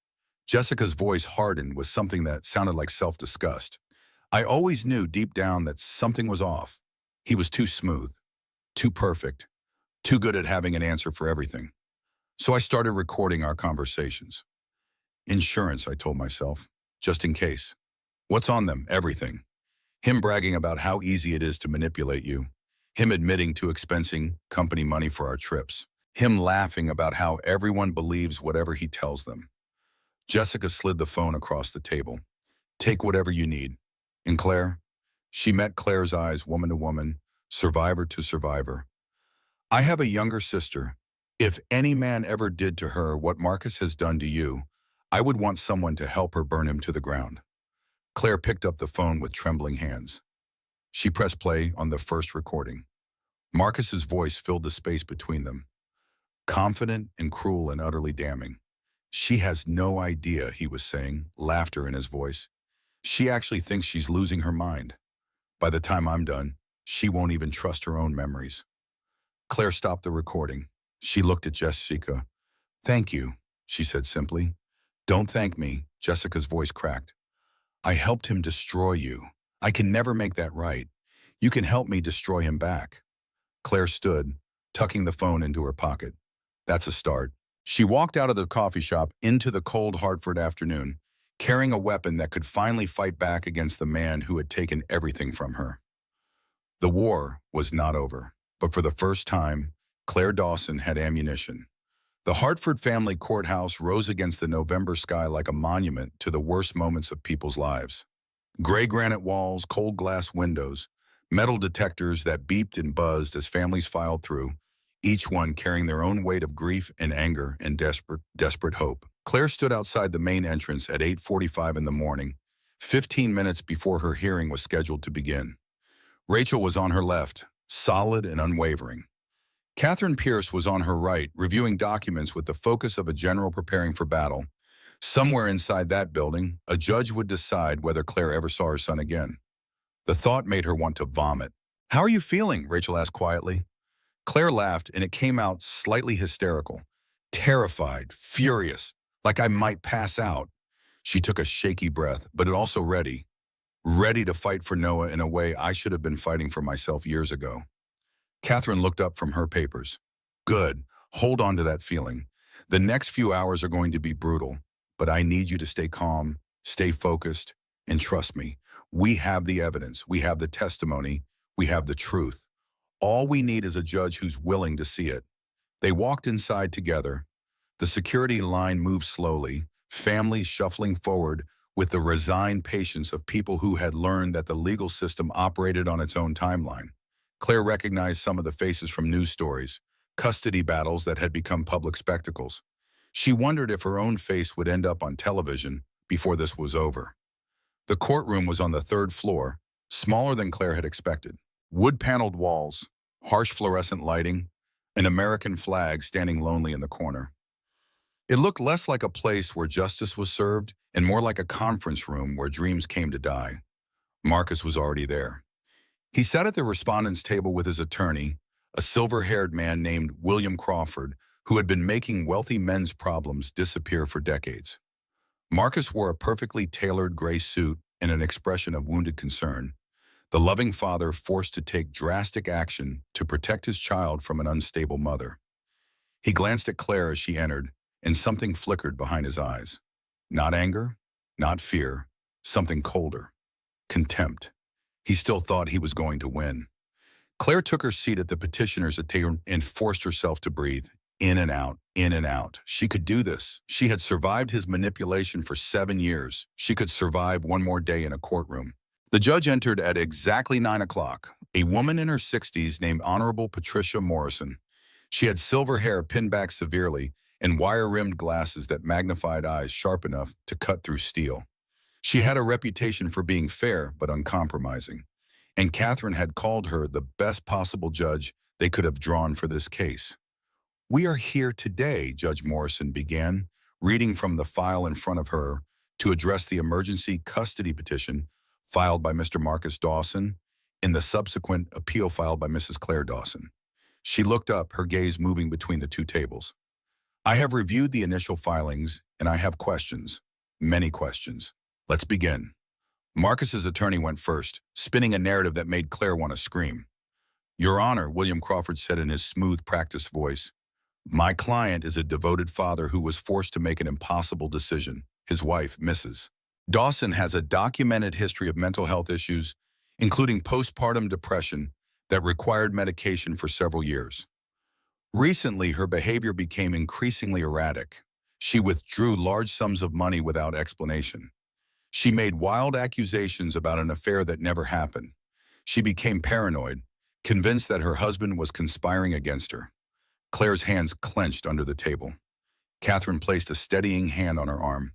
Speaker 1: Jessica's voice hardened with something that sounded like self-disgust. I always knew deep down that something was off. He was too smooth, too perfect, too good at having an answer for everything. So I started recording our conversations. Insurance, I told myself, just in case. What's on them? Everything. Him bragging about how easy it is to manipulate you. Him admitting to expensing company money for our trips. Him laughing about how everyone believes whatever he tells them. Jessica slid the phone across the table. Take whatever you need. And Claire? She met Claire's eyes woman to woman, survivor to survivor. I have a younger sister. If any man ever did to her what Marcus has done to you, I would want someone to help her burn him to the ground. Claire picked up the phone with trembling hands. She pressed play on the first recording. Marcus's voice filled the space between them. Confident and cruel and utterly damning. She has no idea, he was saying, laughter in his voice. She actually thinks she's losing her mind. By the time I'm done, she won't even trust her own memories. Claire stopped the recording. She looked at Jessica. Thank you, she said simply. Don't thank me, Jessica's voice cracked. I helped him destroy you. I can never make that right. You can help me destroy him back. Claire stood, tucking the phone into her pocket. That's a start. She walked out of the coffee shop into the cold Hartford afternoon, carrying a weapon that could finally fight back against the man who had taken everything from her. The war was not over, but for the first time, Claire Dawson had ammunition. The Hartford family courthouse rose against the November sky like a monument to the worst moments of people's lives. Gray granite walls, cold glass windows, metal detectors that beeped and buzzed as families filed through, each one carrying their own weight of grief and anger and desperate hope. Claire stood outside the main entrance at 8:45 in the morning, 15 minutes before her hearing was scheduled to begin. Rachel was on her left, solid and unwavering. Catherine Pierce was on her right, reviewing documents with the focus of a general preparing for battle. Somewhere inside that building, a judge would decide whether Claire ever saw her son again. The thought made her want to vomit. How are you feeling? Rachel asked quietly. Claire laughed, and it came out slightly hysterical. Terrified, furious, like I might pass out. She took a shaky breath, but also ready to fight for Noah in a way I should have been fighting for myself years ago. Catherine looked up from her papers. Good. Hold on to that feeling. The next few hours are going to be brutal, but I need you to stay calm, stay focused, and trust me. We have the evidence, we have the testimony, we have the truth. All we need is a judge who's willing to see it. They walked inside together. The security line moved slowly, families shuffling forward with the resigned patience of people who had learned that the legal system operated on its own timeline. Claire recognized some of the faces from news stories, custody battles that had become public spectacles. She wondered if her own face would end up on television before this was over. The courtroom was on the third floor, smaller than Claire had expected. Wood-paneled walls, harsh fluorescent lighting, an American flag standing lonely in the corner. It looked less like a place where justice was served and more like a conference room where dreams came to die. Marcus was already there. He sat at the respondent's table with his attorney, a silver-haired man named William Crawford, who had been making wealthy men's problems disappear for decades. Marcus wore a perfectly tailored gray suit and an expression of wounded concern, the loving father forced to take drastic action to protect his child from an unstable mother. He glanced at Claire as she entered, and something flickered behind his eyes. Not anger, not fear, something colder. Contempt. He still thought he was going to win. Claire took her seat at the petitioner's table and forced herself to breathe. In and out, in and out. She could do this. She had survived his manipulation for 7 years. She could survive one more day in a courtroom. The judge entered at exactly 9 o'clock, a woman in her 60s named Honorable Patricia Morrison. She had silver hair pinned back severely and wire-rimmed glasses that magnified eyes sharp enough to cut through steel. She had a reputation for being fair but uncompromising, and Catherine had called her the best possible judge they could have drawn for this case. We are here today, Judge Morrison began, reading from the file in front of her to address the emergency custody petition filed by Mr. Marcus Dawson and the subsequent appeal filed by Mrs. Claire Dawson. She looked up, her gaze moving between the two tables. I have reviewed the initial filings, and I have questions, many questions. Let's begin. Marcus's attorney went first, spinning a narrative that made Claire want to scream. Your Honor, William Crawford said in his smooth, practiced voice, my client is a devoted father who was forced to make an impossible decision. His wife, Mrs. Dawson, has a documented history of mental health issues, including postpartum depression that required medication for several years. Recently, her behavior became increasingly erratic. She withdrew large sums of money without explanation. She made wild accusations about an affair that never happened. She became paranoid, convinced that her husband was conspiring against her. Claire's hands clenched under the table. Catherine placed a steadying hand on her arm.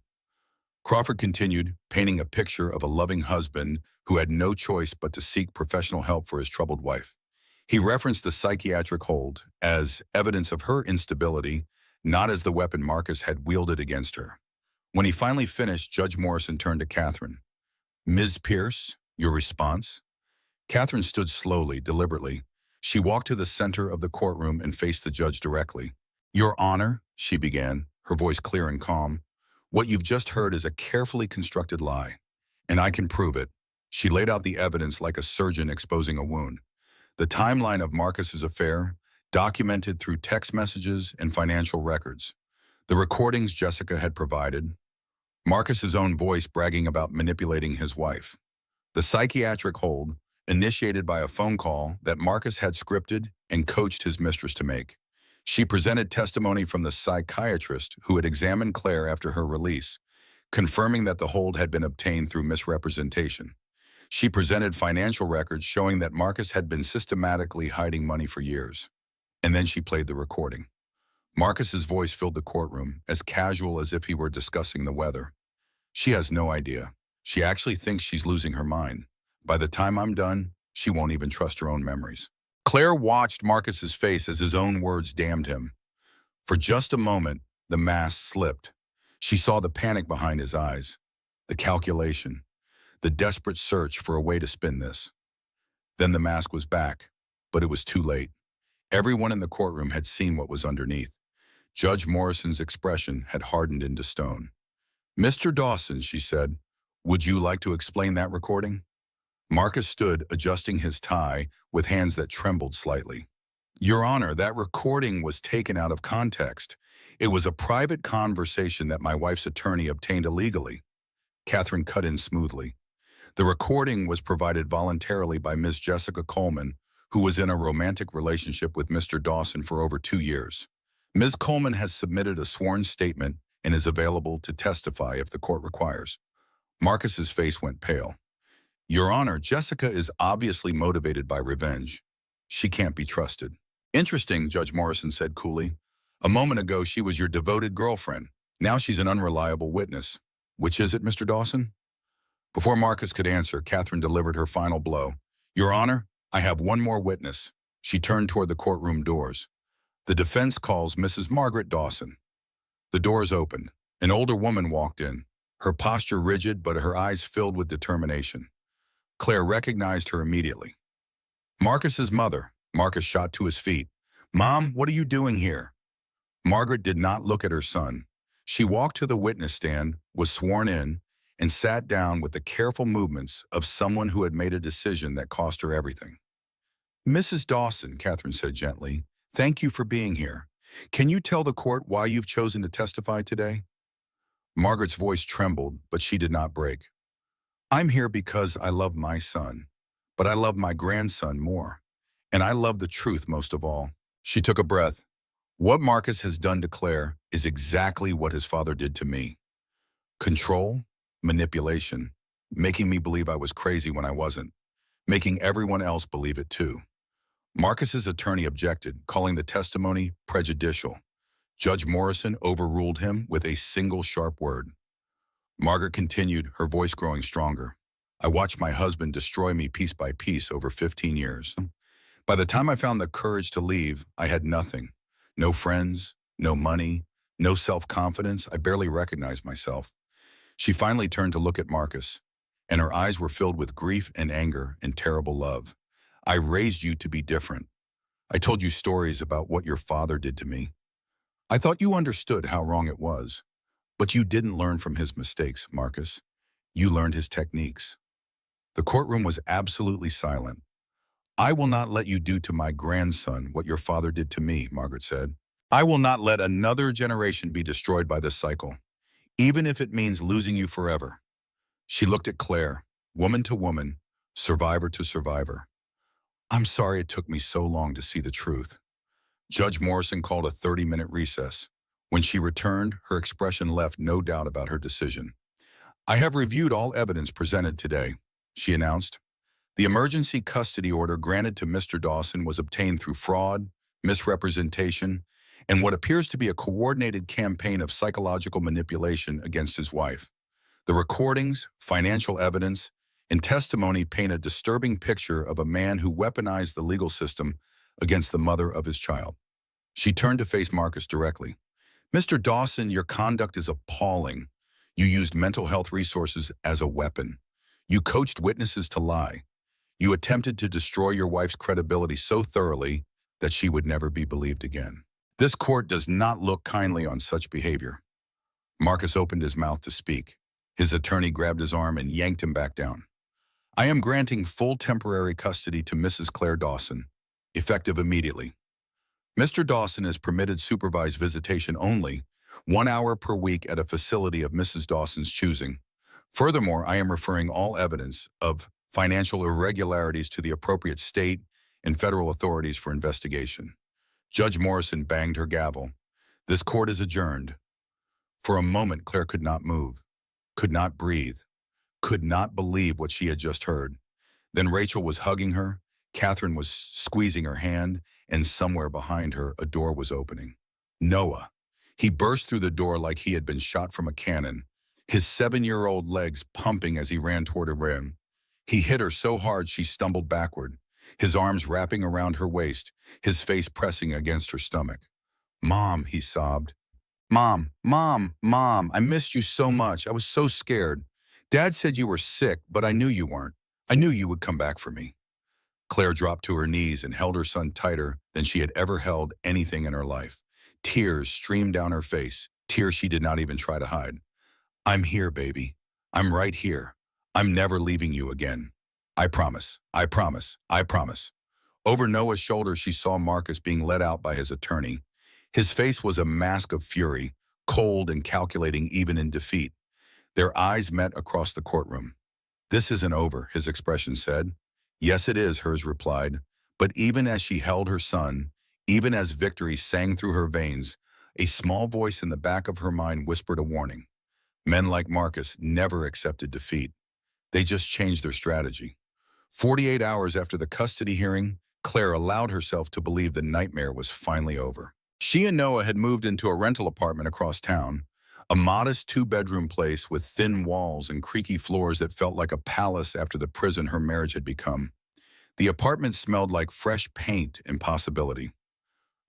Speaker 1: Crawford continued, painting a picture of a loving husband who had no choice but to seek professional help for his troubled wife. He referenced the psychiatric hold as evidence of her instability, not as the weapon Marcus had wielded against her. When he finally finished, Judge Morrison turned to Catherine. "Ms. Pierce, your response?" Catherine stood slowly, deliberately. She walked to the center of the courtroom and faced the judge directly. "Your Honor," she began, her voice clear and calm, "what you've just heard is a carefully constructed lie, and I can prove it." She laid out the evidence like a surgeon exposing a wound. The timeline of Marcus's affair, documented through text messages and financial records. The recordings Jessica had provided. Marcus's own voice bragging about manipulating his wife. The psychiatric hold, initiated by a phone call that Marcus had scripted and coached his mistress to make. She presented testimony from the psychiatrist who had examined Claire after her release, confirming that the hold had been obtained through misrepresentation. She presented financial records showing that Marcus had been systematically hiding money for years. And then she played the recording. Marcus's voice filled the courtroom, as casual as if he were discussing the weather. "She has no idea. She actually thinks she's losing her mind. By the time I'm done, she won't even trust her own memories." Claire watched Marcus's face as his own words damned him. For just a moment, the mask slipped. She saw the panic behind his eyes, the calculation, the desperate search for a way to spin this. Then the mask was back, but it was too late. Everyone in the courtroom had seen what was underneath. Judge Morrison's expression had hardened into stone. "Mr. Dawson," she said, "would you like to explain that recording?" Marcus stood, adjusting his tie, with hands that trembled slightly. "Your Honor, that recording was taken out of context. It was a private conversation that my wife's attorney obtained illegally." Catherine cut in smoothly. "The recording was provided voluntarily by Ms. Jessica Coleman, who was in a romantic relationship with Mr. Dawson for over 2 years. Ms. Coleman has submitted a sworn statement and is available to testify if the court requires." Marcus's face went pale. "Your Honor, Jessica is obviously motivated by revenge. She can't be trusted." "Interesting," Judge Morrison said coolly. "A moment ago she was your devoted girlfriend. Now she's an unreliable witness. Which is it, Mr. Dawson?" Before Marcus could answer, Catherine delivered her final blow. "Your Honor, I have one more witness." She turned toward the courtroom doors. "The defense calls Mrs. Margaret Dawson." The doors opened. An older woman walked in, her posture rigid but her eyes filled with determination. Claire recognized her immediately. "Marcus's mother." Marcus shot to his feet. "Mom, what are you doing here?" Margaret did not look at her son. She walked to the witness stand, was sworn in, and sat down with the careful movements of someone who had made a decision that cost her everything. "Mrs. Dawson," Catherine said gently, "thank you for being here. Can you tell the court why you've chosen to testify today?" Margaret's voice trembled, but she did not break. "I'm here because I love my son, but I love my grandson more, and I love the truth most of all." She took a breath. "What Marcus has done to Claire is exactly what his father did to me. Control, manipulation, making me believe I was crazy when I wasn't, making everyone else believe it too." Marcus's attorney objected, calling the testimony prejudicial. Judge Morrison overruled him with a single sharp word. Margaret continued, her voice growing stronger. "I watched my husband destroy me piece by piece over 15 years. By the time I found the courage to leave, I had nothing. No friends, no money, no self-confidence. I barely recognized myself." She finally turned to look at Marcus, and her eyes were filled with grief and anger and terrible love. "I raised you to be different. I told you stories about what your father did to me. I thought you understood how wrong it was. But you didn't learn from his mistakes, Marcus. You learned his techniques." The courtroom was absolutely silent. "I will not let you do to my grandson what your father did to me," Margaret said. "I will not let another generation be destroyed by this cycle, even if it means losing you forever." She looked at Claire, woman to woman, survivor to survivor. "I'm sorry it took me so long to see the truth." Judge Morrison called a 30-minute recess. When she returned, her expression left no doubt about her decision. "I have reviewed all evidence presented today," she announced. "The emergency custody order granted to Mr. Dawson was obtained through fraud, misrepresentation, and what appears to be a coordinated campaign of psychological manipulation against his wife. The recordings, financial evidence, and testimony paint a disturbing picture of a man who weaponized the legal system against the mother of his child. She turned to face Marcus directly. "Mr. Dawson, your conduct is appalling. You used mental health resources as a weapon. You coached witnesses to lie. You attempted to destroy your wife's credibility so thoroughly that she would never be believed again. This court does not look kindly on such behavior." Marcus opened his mouth to speak. His attorney grabbed his arm and yanked him back down. "I am granting full temporary custody to Mrs. Claire Dawson, effective immediately. Mr. Dawson is permitted supervised visitation only, 1 hour per week at a facility of Mrs. Dawson's choosing. Furthermore, I am referring all evidence of financial irregularities to the appropriate state and federal authorities for investigation." Judge Morrison banged her gavel. "This court is adjourned." For a moment, Claire could not move, could not breathe, could not believe what she had just heard. Then Rachel was hugging her, Catherine was squeezing her hand, and somewhere behind her, a door was opening. Noah. He burst through the door like he had been shot from a cannon, his 7-year-old legs pumping as he ran toward her rim. He hit her so hard she stumbled backward, his arms wrapping around her waist, his face pressing against her stomach. "Mom," he sobbed. "Mom, Mom, I missed you so much. I was so scared. Dad said you were sick, but I knew you weren't. I knew you would come back for me." Claire dropped to her knees and held her son tighter than she had ever held anything in her life. Tears streamed down her face, tears she did not even try to hide. "I'm here, baby. I'm right here. I'm never leaving you again. I promise, I promise, I promise." Over Noah's shoulder, she saw Marcus being led out by his attorney. His face was a mask of fury, cold and calculating even in defeat. Their eyes met across the courtroom. "This isn't over," his expression said. "Yes, it is," hers replied. But even as she held her son, even as victory sang through her veins, a small voice in the back of her mind whispered a warning. Men like Marcus never accepted defeat. They just changed their strategy. 48 hours after the custody hearing, Claire allowed herself to believe the nightmare was finally over. She and Noah had moved into a rental apartment across town, a modest 2-bedroom place with thin walls and creaky floors that felt like a palace after the prison her marriage had become. The apartment smelled like fresh paint and possibility.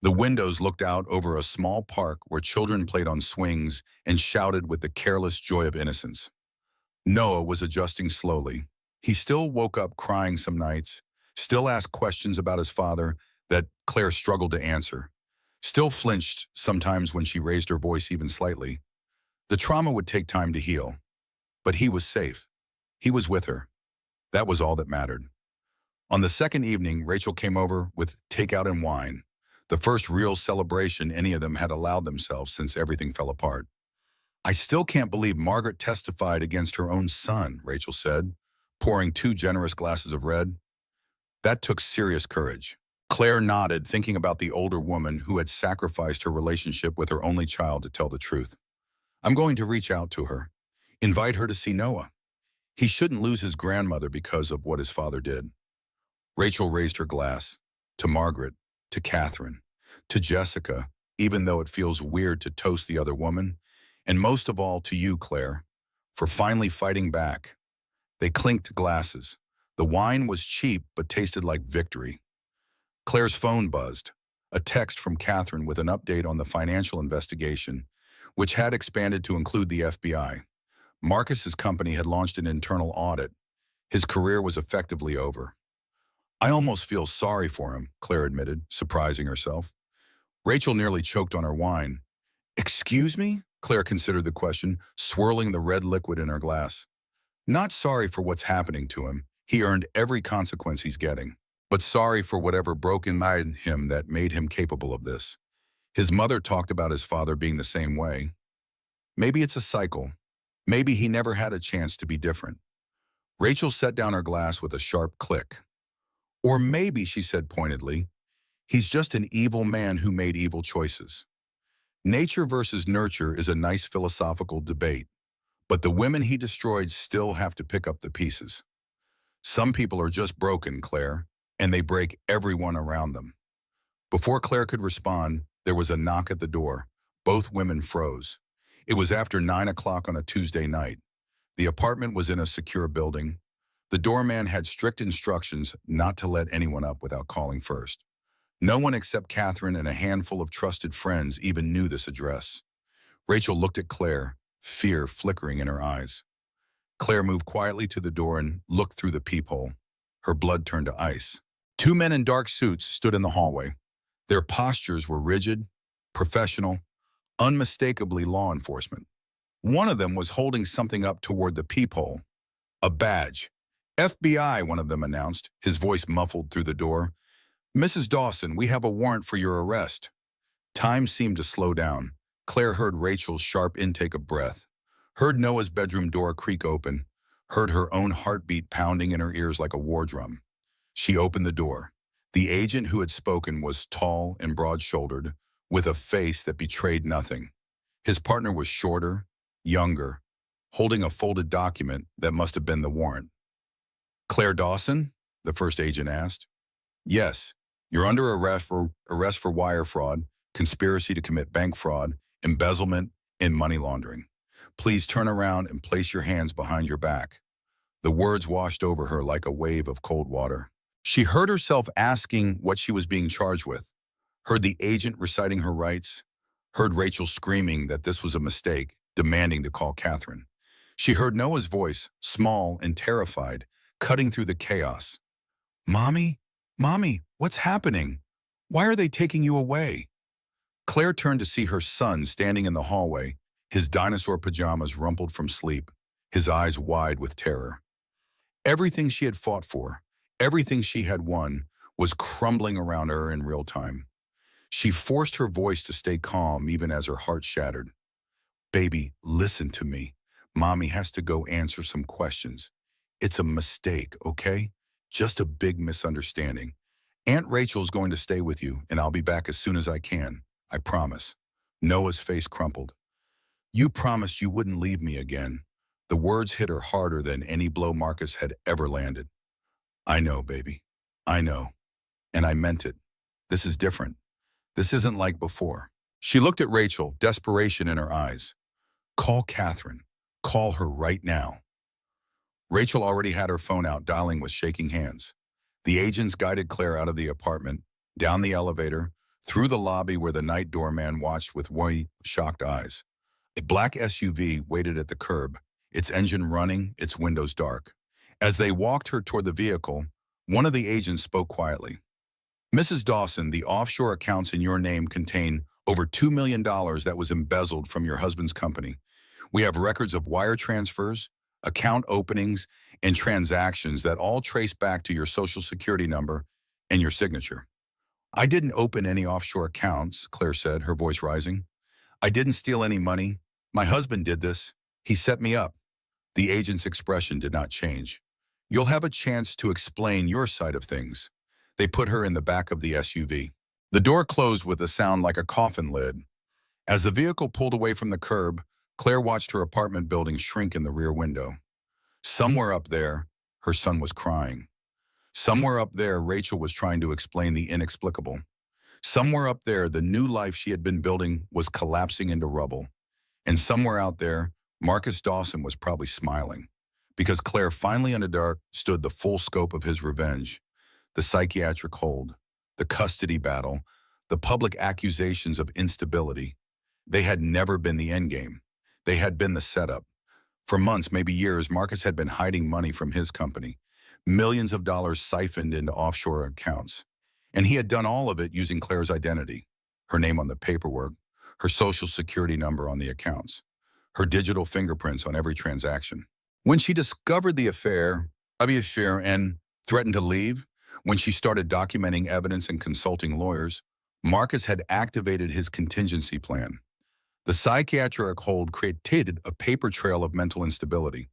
Speaker 1: The windows looked out over a small park where children played on swings and shouted with the careless joy of innocence. Noah was adjusting slowly. He still woke up crying some nights, still asked questions about his father that Claire struggled to answer, still flinched sometimes when she raised her voice even slightly. The trauma would take time to heal, but he was safe. He was with her. That was all that mattered. On the second evening, Rachel came over with takeout and wine, the first real celebration any of them had allowed themselves since everything fell apart. "I still can't believe Margaret testified against her own son," Rachel said, pouring 2 generous glasses of red. "That took serious courage." Claire nodded, thinking about the older woman who had sacrificed her relationship with her only child to tell the truth. "I'm going to reach out to her, invite her to see Noah. He shouldn't lose his grandmother because of what his father did." Rachel raised her glass, to Margaret, to Catherine, to Jessica, even though it feels weird to toast the other woman, and most of all to you, Claire, for finally fighting back. They clinked glasses. The wine was cheap but tasted like victory. Claire's phone buzzed, a text from Catherine with an update on the financial investigation, which had expanded to include the FBI. Marcus's company had launched an internal audit. His career was effectively over. "I almost feel sorry for him," Claire admitted, surprising herself. Rachel nearly choked on her wine. "Excuse me?" Claire considered the question, swirling the red liquid in her glass. "Not sorry for what's happening to him. He earned every consequence he's getting. But sorry for whatever broke inside him that made him capable of this. His mother talked about his father being the same way. Maybe it's a cycle. Maybe he never had a chance to be different." Rachel set down her glass with a sharp click. "Or maybe," she said pointedly, "he's just an evil man who made evil choices." Nature versus nurture is a nice philosophical debate, but the women he destroyed still have to pick up the pieces. Some people are just broken, Claire, and they break everyone around them. Before Claire could respond, there was a knock at the door. Both women froze. It was after 9 o'clock on a Tuesday night. The apartment was in a secure building. The doorman had strict instructions not to let anyone up without calling first. No one except Catherine and a handful of trusted friends even knew this address. Rachel looked at Claire, fear flickering in her eyes. Claire moved quietly to the door and looked through the peephole. Her blood turned to ice. Two men in dark suits stood in the hallway. Their postures were rigid, professional, unmistakably law enforcement. One of them was holding something up toward the peephole. A badge. FBI, one of them announced, his voice muffled through the door. Mrs. Dawson, we have a warrant for your arrest. Time seemed to slow down. Claire heard Rachel's sharp intake of breath, heard Noah's bedroom door creak open, heard her own heartbeat pounding in her ears like a war drum. She opened the door. The agent who had spoken was tall and broad-shouldered, with a face that betrayed nothing. His partner was shorter, younger, holding a folded document that must have been the warrant. Claire Dawson? The first agent asked. Yes, you're under arrest for wire fraud, conspiracy to commit bank fraud, embezzlement, and money laundering. Please turn around and place your hands behind your back. The words washed over her like a wave of cold water. She heard herself asking what she was being charged with, heard the agent reciting her rights, heard Rachel screaming that this was a mistake, demanding to call Catherine. She heard Noah's voice, small and terrified, cutting through the chaos. Mommy? Mommy, what's happening? Why are they taking you away? Claire turned to see her son standing in the hallway, his dinosaur pajamas rumpled from sleep, his eyes wide with terror. Everything she had fought for, everything she had won, was crumbling around her in real time. She forced her voice to stay calm even as her heart shattered. Baby, listen to me. Mommy has to go answer some questions. It's a mistake, okay? Just a big misunderstanding. Aunt Rachel's going to stay with you, and I'll be back as soon as I can. I promise. Noah's face crumpled. You promised you wouldn't leave me again. The words hit her harder than any blow Marcus had ever landed. I know, baby. I know. And I meant it. This is different. This isn't like before. She looked at Rachel, desperation in her eyes. Call Catherine. Call her right now. Rachel already had her phone out, dialing with shaking hands. The agents guided Claire out of the apartment, down the elevator, through the lobby where the night doorman watched with worried, shocked eyes. A black SUV waited at the curb, its engine running, its windows dark. As they walked her toward the vehicle, one of the agents spoke quietly. Mrs. Dawson, the offshore accounts in your name contain over $2 million that was embezzled from your husband's company. We have records of wire transfers, account openings, and transactions that all trace back to your social security number and your signature. I didn't open any offshore accounts, Claire said, her voice rising. I didn't steal any money. My husband did this. He set me up. The agent's expression did not change. You'll have a chance to explain your side of things. They put her in the back of the SUV. The door closed with a sound like a coffin lid. As the vehicle pulled away from the curb, Claire watched her apartment building shrink in the rear window. Somewhere up there, her son was crying. Somewhere up there, Rachel was trying to explain the inexplicable. Somewhere up there, the new life she had been building was collapsing into rubble. And somewhere out there, Marcus Dawson was probably smiling, because Claire finally understood the full scope of his revenge. The psychiatric hold, the custody battle, the public accusations of instability. They had never been the endgame. They had been the setup. For months, maybe years, Marcus had been hiding money from his company, millions of dollars siphoned into offshore accounts. And he had done all of it using Claire's identity, her name on the paperwork, her social security number on the accounts, her digital fingerprints on every transaction. When she discovered the affair and threatened to leave, when she started documenting evidence and consulting lawyers, Marcus had activated his contingency plan. The psychiatric hold created a paper trail of mental instability.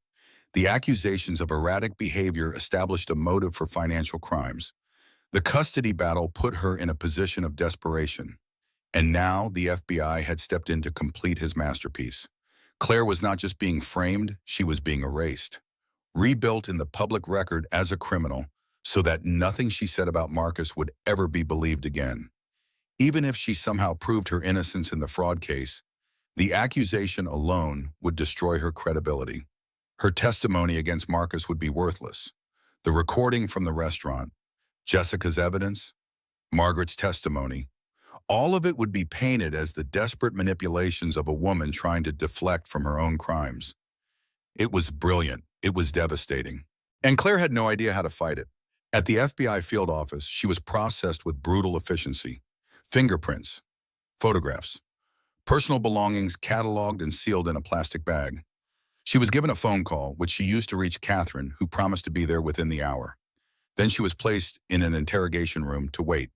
Speaker 1: The accusations of erratic behavior established a motive for financial crimes. The custody battle put her in a position of desperation. And now the FBI had stepped in to complete his masterpiece. Claire was not just being framed, she was being erased. Rebuilt in the public record as a criminal, so that nothing she said about Marcus would ever be believed again. Even if she somehow proved her innocence in the fraud case, the accusation alone would destroy her credibility. Her testimony against Marcus would be worthless. The recording from the restaurant, Jessica's evidence, Margaret's testimony, all of it would be painted as the desperate manipulations of a woman trying to deflect from her own crimes. It was brilliant. It was devastating. And Claire had no idea how to fight it. At the FBI field office, she was processed with brutal efficiency. Fingerprints, photographs, personal belongings cataloged and sealed in a plastic bag. She was given a phone call, which she used to reach Catherine, who promised to be there within the hour. Then she was placed in an interrogation room to wait.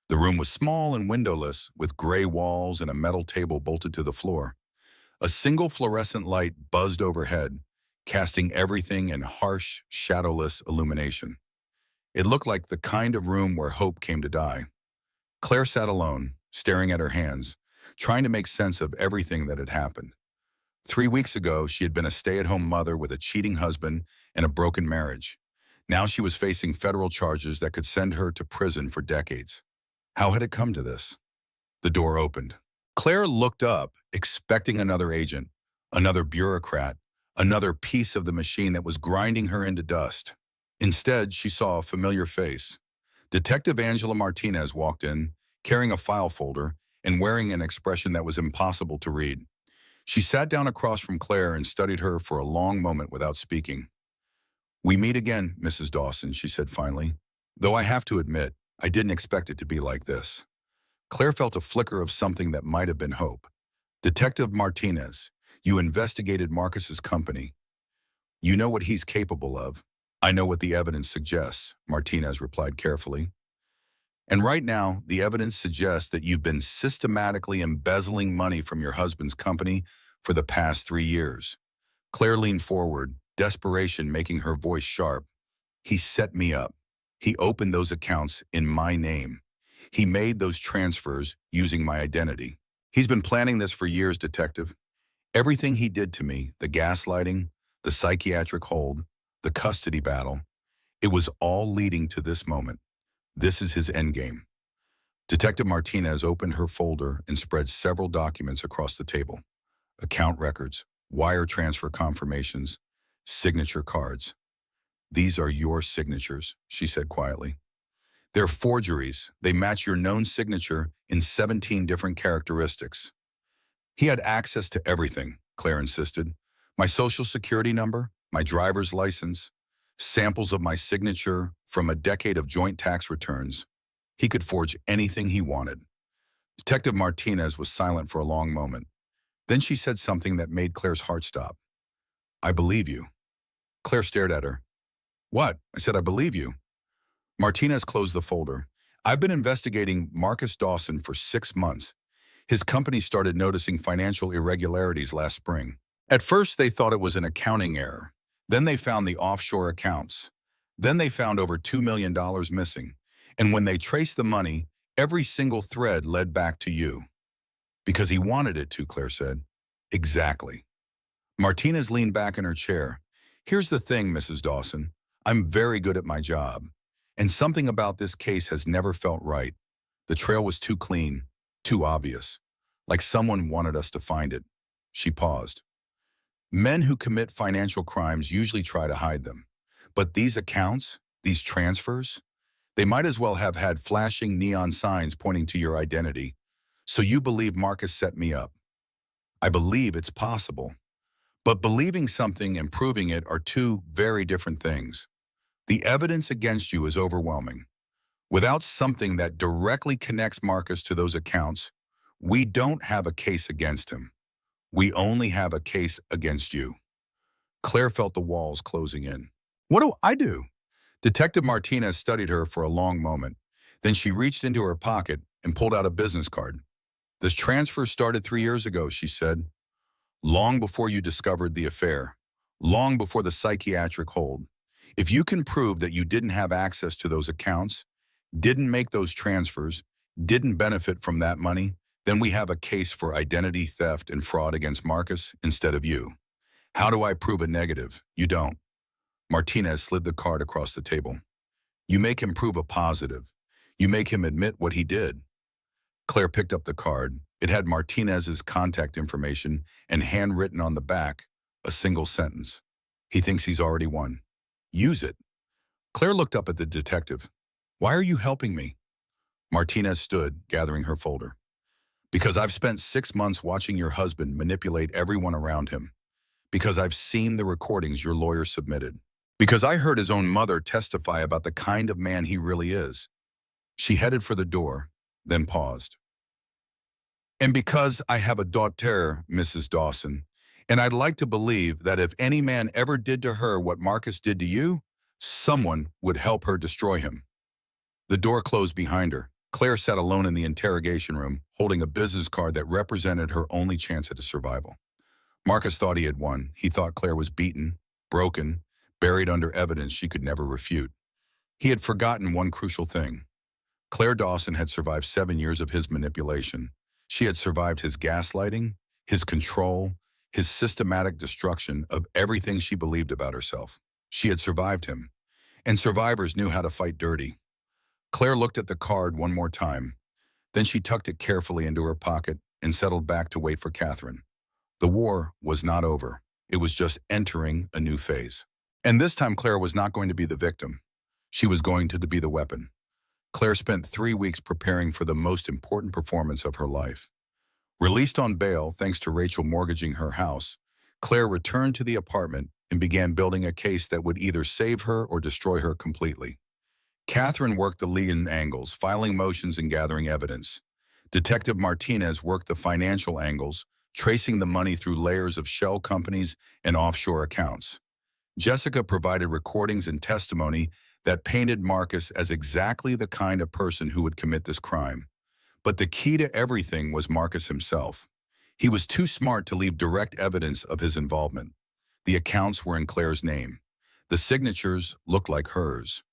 Speaker 1: The room was small and windowless, with gray walls and a metal table bolted to the floor. A single fluorescent light buzzed overhead, casting everything in harsh, shadowless illumination. It looked like the kind of room where hope came to die. Claire sat alone, staring at her hands, trying to make sense of everything that had happened. 3 weeks ago, she had been a stay-at-home mother with a cheating husband and a broken marriage. Now she was facing federal charges that could send her to prison for decades. How had it come to this? The door opened. Claire looked up, expecting another agent, another bureaucrat, another piece of the machine that was grinding her into dust. Instead, she saw a familiar face. Detective Angela Martinez walked in, carrying a file folder and wearing an expression that was impossible to read. She sat down across from Claire and studied her for a long moment without speaking. "We meet again, Mrs. Dawson," she said finally. "Though I have to admit, I didn't expect it to be like this." Claire felt a flicker of something that might have been hope. "Detective Martinez, you investigated Marcus's company. You know what he's capable of." "I know what the evidence suggests," Martinez replied carefully. "And right now, the evidence suggests that you've been systematically embezzling money from your husband's company for the past 3 years." Claire leaned forward, desperation making her voice sharp. "He set me up. He opened those accounts in my name. He made those transfers using my identity. He's been planning this for years, Detective. Everything he did to me, the gaslighting, the psychiatric hold, the custody battle, it was all leading to this moment. This is his endgame." Detective Martinez opened her folder and spread several documents across the table. Account records, wire transfer confirmations, signature cards. "These are your signatures," she said quietly. "They're forgeries. They match your known signature in 17 different characteristics." "He had access to everything," Claire insisted. "My social security number, my driver's license, samples of my signature from a decade of joint tax returns. He could forge anything he wanted." Detective Martinez was silent for a long moment. Then she said something that made Claire's heart stop. "I believe you." Claire stared at her. "What?" I said, "I believe you." Martinez closed the folder. "I've been investigating Marcus Dawson for 6 months. His company started noticing financial irregularities last spring. At first, they thought it was an accounting error. Then they found the offshore accounts. Then they found over $2 million missing. And when they traced the money, every single thread led back to you." "Because he wanted it to," Claire said. "Exactly." Martinez leaned back in her chair. "Here's the thing, Mrs. Dawson. I'm very good at my job. And something about this case has never felt right. The trail was too clean, too obvious. Like someone wanted us to find it." She paused. "Men who commit financial crimes usually try to hide them. But these accounts, these transfers, they might as well have had flashing neon signs pointing to your identity. So you believe Marcus set me up." "I believe it's possible. But believing something and proving it are two very different things. The evidence against you is overwhelming. Without something that directly connects Marcus to those accounts, we don't have a case against him. We only have a case against you." Claire felt the walls closing in. "What do I do?" Detective Martinez studied her for a long moment. Then she reached into her pocket and pulled out a business card. "This transfer started 3 years ago," she said. "Long before you discovered the affair. Long before the psychiatric hold. If you can prove that you didn't have access to those accounts, didn't make those transfers, didn't benefit from that money, then we have a case for identity theft and fraud against Marcus instead of you. How do I prove a negative? You don't." Martinez slid the card across the table. "You make him prove a positive. You make him admit what he did." Claire picked up the card. It had Martinez's contact information and handwritten on the back, a single sentence. He thinks he's already won. Use it. Claire looked up at the detective. Why are you helping me? Martinez stood, gathering her folder. Because I've spent 6 months watching your husband manipulate everyone around him. Because I've seen the recordings your lawyer submitted. Because I heard his own mother testify about the kind of man he really is. She headed for the door, then paused. And because I have a daughter, Mrs. Dawson, and I'd like to believe that if any man ever did to her what Marcus did to you, someone would help her destroy him. The door closed behind her. Claire sat alone in the interrogation room, holding a business card that represented her only chance at a survival. Marcus thought he had won. He thought Claire was beaten, broken, buried under evidence she could never refute. He had forgotten one crucial thing. Claire Dawson had survived 7 years of his manipulation. She had survived his gaslighting, his control, his systematic destruction of everything she believed about herself. She had survived him, and survivors knew how to fight dirty. Claire looked at the card one more time. Then she tucked it carefully into her pocket and settled back to wait for Catherine. The war was not over. It was just entering a new phase. And this time Claire was not going to be the victim. She was going to be the weapon. Claire spent 3 weeks preparing for the most important performance of her life. Released on bail thanks to Rachel mortgaging her house, Claire returned to the apartment and began building a case that would either save her or destroy her completely. Catherine worked the legal angles, filing motions and gathering evidence. Detective Martinez worked the financial angles, tracing the money through layers of shell companies and offshore accounts. Jessica provided recordings and testimony that painted Marcus as exactly the kind of person who would commit this crime. But the key to everything was Marcus himself. He was too smart to leave direct evidence of his involvement. The accounts were in Claire's name. The signatures looked like hers.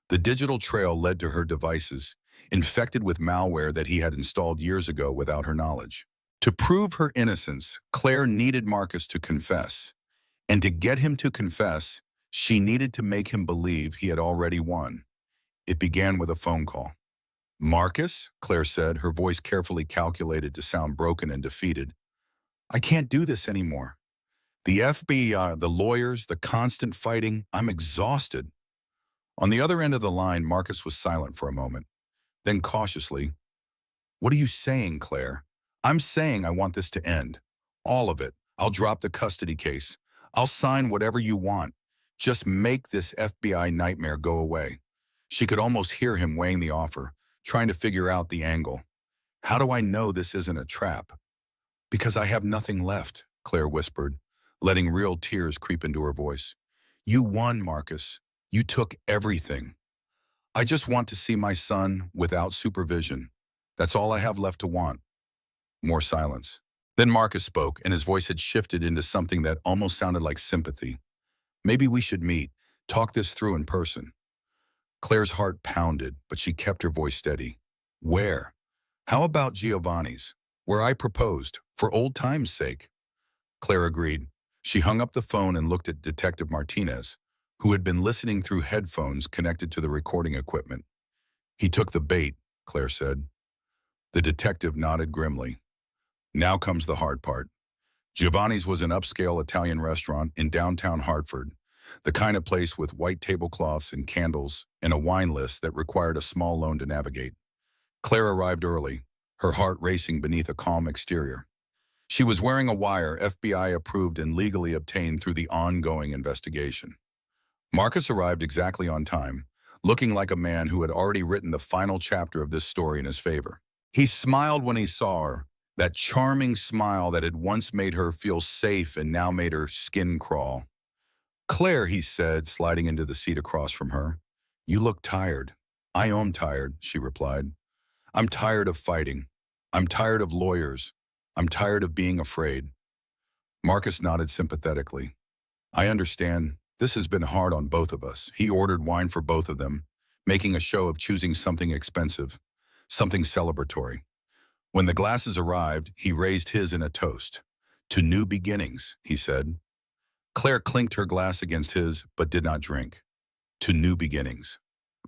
Speaker 1: The digital trail led to her devices, infected with malware that he had installed years ago without her knowledge. To prove her innocence, Claire needed Marcus to confess. And to get him to confess, she needed to make him believe he had already won. It began with a phone call. Marcus, Claire said, her voice carefully calculated to sound broken and defeated. I can't do this anymore. The FBI, the lawyers, the constant fighting, I'm exhausted. On the other end of the line, Marcus was silent for a moment. Then cautiously, what are you saying, Claire? I'm saying I want this to end. All of it. I'll drop the custody case. I'll sign whatever you want. Just make this FBI nightmare go away. She could almost hear him weighing the offer, trying to figure out the angle. How do I know this isn't a trap? Because I have nothing left, Claire whispered, letting real tears creep into her voice. You won, Marcus. You took everything. I just want to see my son without supervision. That's all I have left to want. More silence. Then Marcus spoke, and his voice had shifted into something that almost sounded like sympathy. Maybe we should meet, talk this through in person. Claire's heart pounded, but she kept her voice steady. Where? How about Giovanni's, where I proposed, for old time's sake? Claire agreed. She hung up the phone and looked at Detective Martinez, who had been listening through headphones connected to the recording equipment. He took the bait, Claire said. The detective nodded grimly. Now comes the hard part. Giovanni's was an upscale Italian restaurant in downtown Hartford, the kind of place with white tablecloths and candles and a wine list that required a small loan to navigate. Claire arrived early, her heart racing beneath a calm exterior. She was wearing a wire FBI approved and legally obtained through the ongoing investigation. Marcus arrived exactly on time, looking like a man who had already written the final chapter of this story in his favor. He smiled when he saw her, that charming smile that had once made her feel safe and now made her skin crawl. Claire, he said, sliding into the seat across from her. You look tired. I am tired, she replied. I'm tired of fighting. I'm tired of lawyers. I'm tired of being afraid. Marcus nodded sympathetically. I understand. This has been hard on both of us. He ordered wine for both of them, making a show of choosing something expensive, something celebratory. When the glasses arrived, he raised his in a toast. To new beginnings, he said. Claire clinked her glass against his, but did not drink. To new beginnings.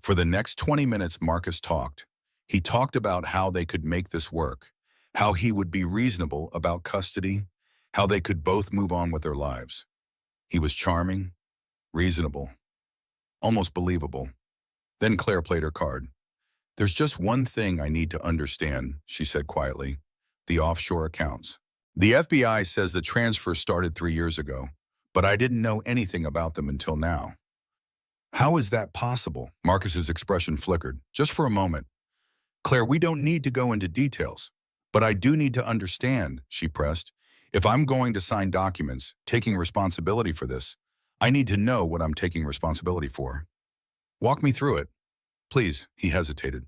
Speaker 1: For the next 20 minutes, Marcus talked. He talked about how they could make this work, how he would be reasonable about custody, how they could both move on with their lives. He was charming, reasonable, almost believable. Then Claire played her card. "There's just one thing I need to understand," she said quietly. "The offshore accounts. The FBI says the transfer started 3 years ago, but I didn't know anything about them until now." "How is that possible?" Marcus's expression flickered, just for a moment. "Claire, we don't need to go into details, but I do need to understand," she pressed. "If I'm going to sign documents, taking responsibility for this, I need to know what I'm taking responsibility for. Walk me through it, please." He hesitated.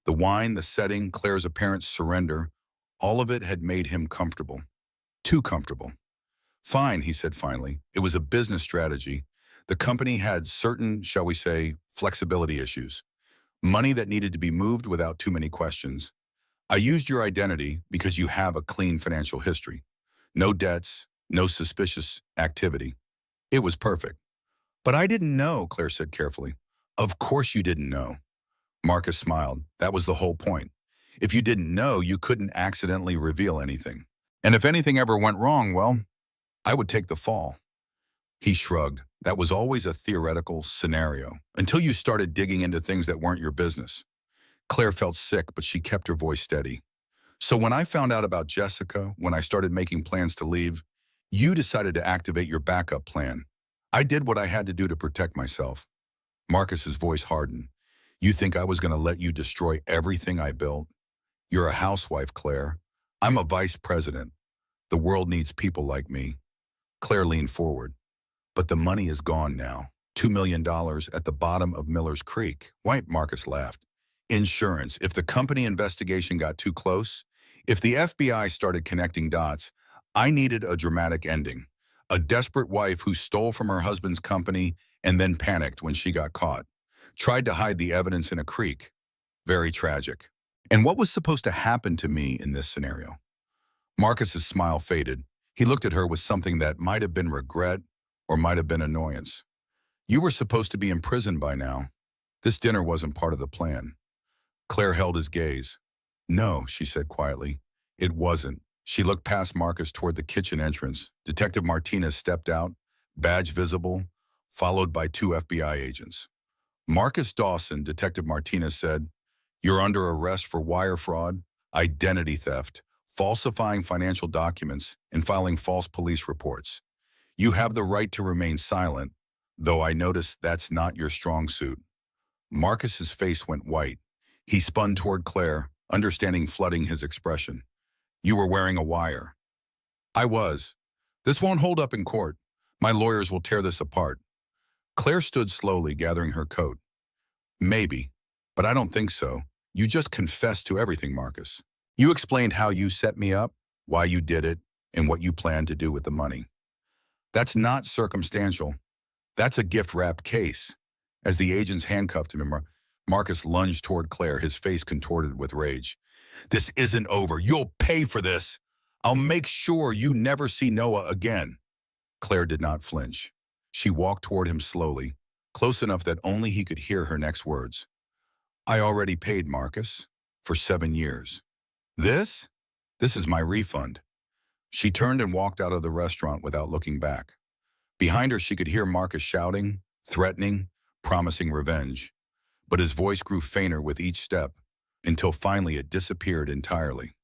Speaker 1: The wine, the setting, Claire's apparent surrender, all of it had made him comfortable. Too comfortable. "Fine," he said finally. It was a business strategy. The company had certain, shall we say, flexibility issues. Money that needed to be moved without too many questions. "I used your identity because you have a clean financial history. No debts, no suspicious activity. It was perfect." "But I didn't know," Claire said carefully. "Of course you didn't know." Marcus smiled. "That was the whole point. If you didn't know, you couldn't accidentally reveal anything. And if anything ever went wrong, well, I would take the fall." He shrugged. "That was always a theoretical scenario, until you started digging into things that weren't your business." Claire felt sick, but she kept her voice steady. "So when I found out about Jessica, when I started making plans to leave, you decided to activate your backup plan. I did what I had to do to protect myself." Marcus's voice hardened. "You think I was going to let you destroy everything I built? You're a housewife, Claire. I'm a vice president. The world needs people like me." Claire leaned forward. "But the money is gone now. $2 million at the bottom of Miller's Creek." White Marcus laughed. "Insurance. If the company investigation got too close, if the FBI started connecting dots, I needed a dramatic ending. A desperate wife who stole from her husband's company and then panicked when she got caught. Tried to hide the evidence in a creek. Very tragic. And what was supposed to happen to me in this scenario?" Marcus's smile faded. He looked at her with something that might have been regret or might have been annoyance. "You were supposed to be in prison by now. This dinner wasn't part of the plan." Claire held his gaze. "No," she said quietly. "It wasn't." She looked past Marcus toward the kitchen entrance. Detective Martinez stepped out, badge visible, followed by 2 FBI agents. "Marcus Dawson," Detective Martinez said, "you're under arrest for wire fraud, identity theft, falsifying financial documents, and filing false police reports. You have the right to remain silent, though I notice that's not your strong suit." Marcus's face went white. He spun toward Claire, understanding flooding his expression. "You were wearing a wire." "I was. This won't hold up in court. My lawyers will tear this apart." Claire stood slowly, gathering her coat. "Maybe, but I don't think so. You just confessed to everything, Marcus. You explained how you set me up, why you did it, and what you planned to do with the money. That's not circumstantial. That's a gift-wrapped case." As the agents handcuffed him, Marcus lunged toward Claire, his face contorted with rage. "This isn't over. You'll pay for this. I'll make sure you never see Noah again." Claire did not flinch. She walked toward him slowly, close enough that only he could hear her next words. "I already paid, Marcus, for 7 years. This is my refund." She turned and walked out of the restaurant without looking back. Behind her, she could hear Marcus shouting, threatening, promising revenge. But his voice grew fainter with each step, until finally it disappeared entirely.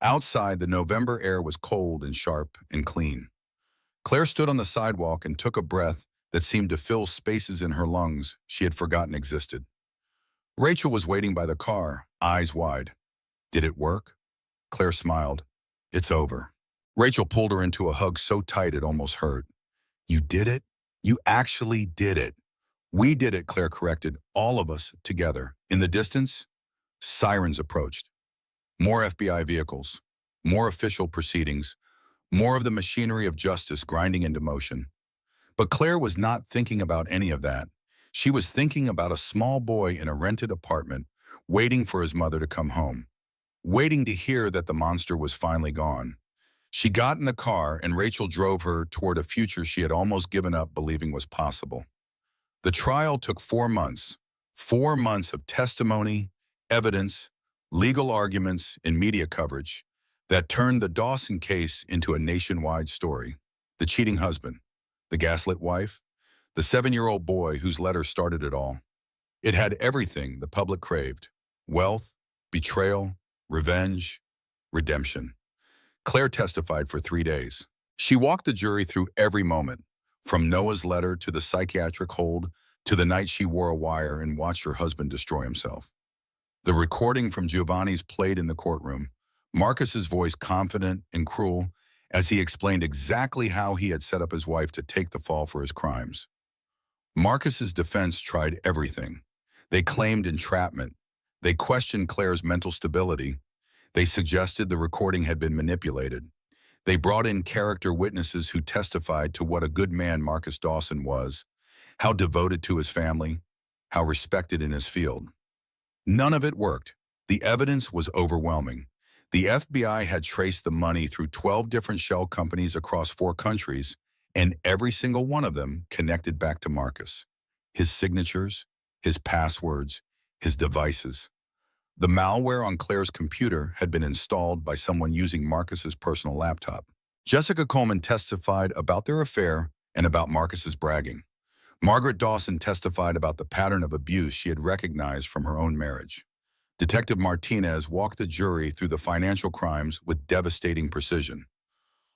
Speaker 1: Outside, the November air was cold and sharp and clean. Claire stood on the sidewalk and took a breath that seemed to fill spaces in her lungs she had forgotten existed. Rachel was waiting by the car, eyes wide. "Did it work?" Claire smiled. "It's over." Rachel pulled her into a hug so tight it almost hurt. "You did it? You actually did it." "We did it," Claire corrected, "all of us together." In the distance, sirens approached. More FBI vehicles, more official proceedings, more of the machinery of justice grinding into motion. But Claire was not thinking about any of that. She was thinking about a small boy in a rented apartment, waiting for his mother to come home, waiting to hear that the monster was finally gone. She got in the car and Rachel drove her toward a future she had almost given up believing was possible. The trial took 4 months. 4 months of testimony, evidence, legal arguments, and media coverage that turned the Dawson case into a nationwide story. The cheating husband, the gaslit wife, the 7-year-old boy whose letter started it all. It had everything the public craved: wealth, betrayal, revenge, redemption. Claire testified for 3 days. She walked the jury through every moment, from Noah's letter to the psychiatric hold to the night she wore a wire and watched her husband destroy himself. The recording from Giovanni's played in the courtroom, Marcus's voice confident and cruel as he explained exactly how he had set up his wife to take the fall for his crimes. Marcus's defense tried everything. They claimed entrapment. They questioned Claire's mental stability. They suggested the recording had been manipulated. They brought in character witnesses who testified to what a good man Marcus Dawson was, how devoted to his family, how respected in his field. None of it worked. The evidence was overwhelming. The FBI had traced the money through 12 different shell companies across 4 countries, and every single one of them connected back to Marcus. His signatures, his passwords, his devices. The malware on Claire's computer had been installed by someone using Marcus's personal laptop. Jessica Coleman testified about their affair and about Marcus's bragging. Margaret Dawson testified about the pattern of abuse she had recognized from her own marriage. Detective Martinez walked the jury through the financial crimes with devastating precision.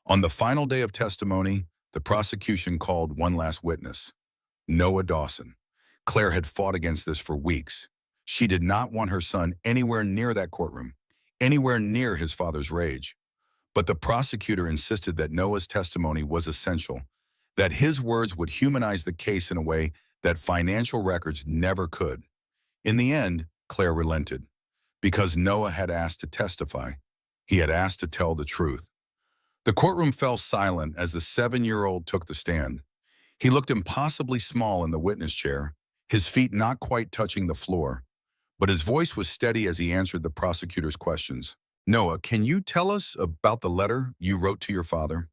Speaker 1: On the final day of testimony, the prosecution called one last witness, Noah Dawson. Claire had fought against this for weeks. She did not want her son anywhere near that courtroom, anywhere near his father's rage. But the prosecutor insisted that Noah's testimony was essential, that his words would humanize the case in a way that financial records never could. In the end, Claire relented, because Noah had asked to testify. He had asked to tell the truth. The courtroom fell silent as the 7-year-old took the stand. He looked impossibly small in the witness chair, his feet not quite touching the floor, but his voice was steady as he answered the prosecutor's questions. Noah, can you tell us about the letter you wrote to your father?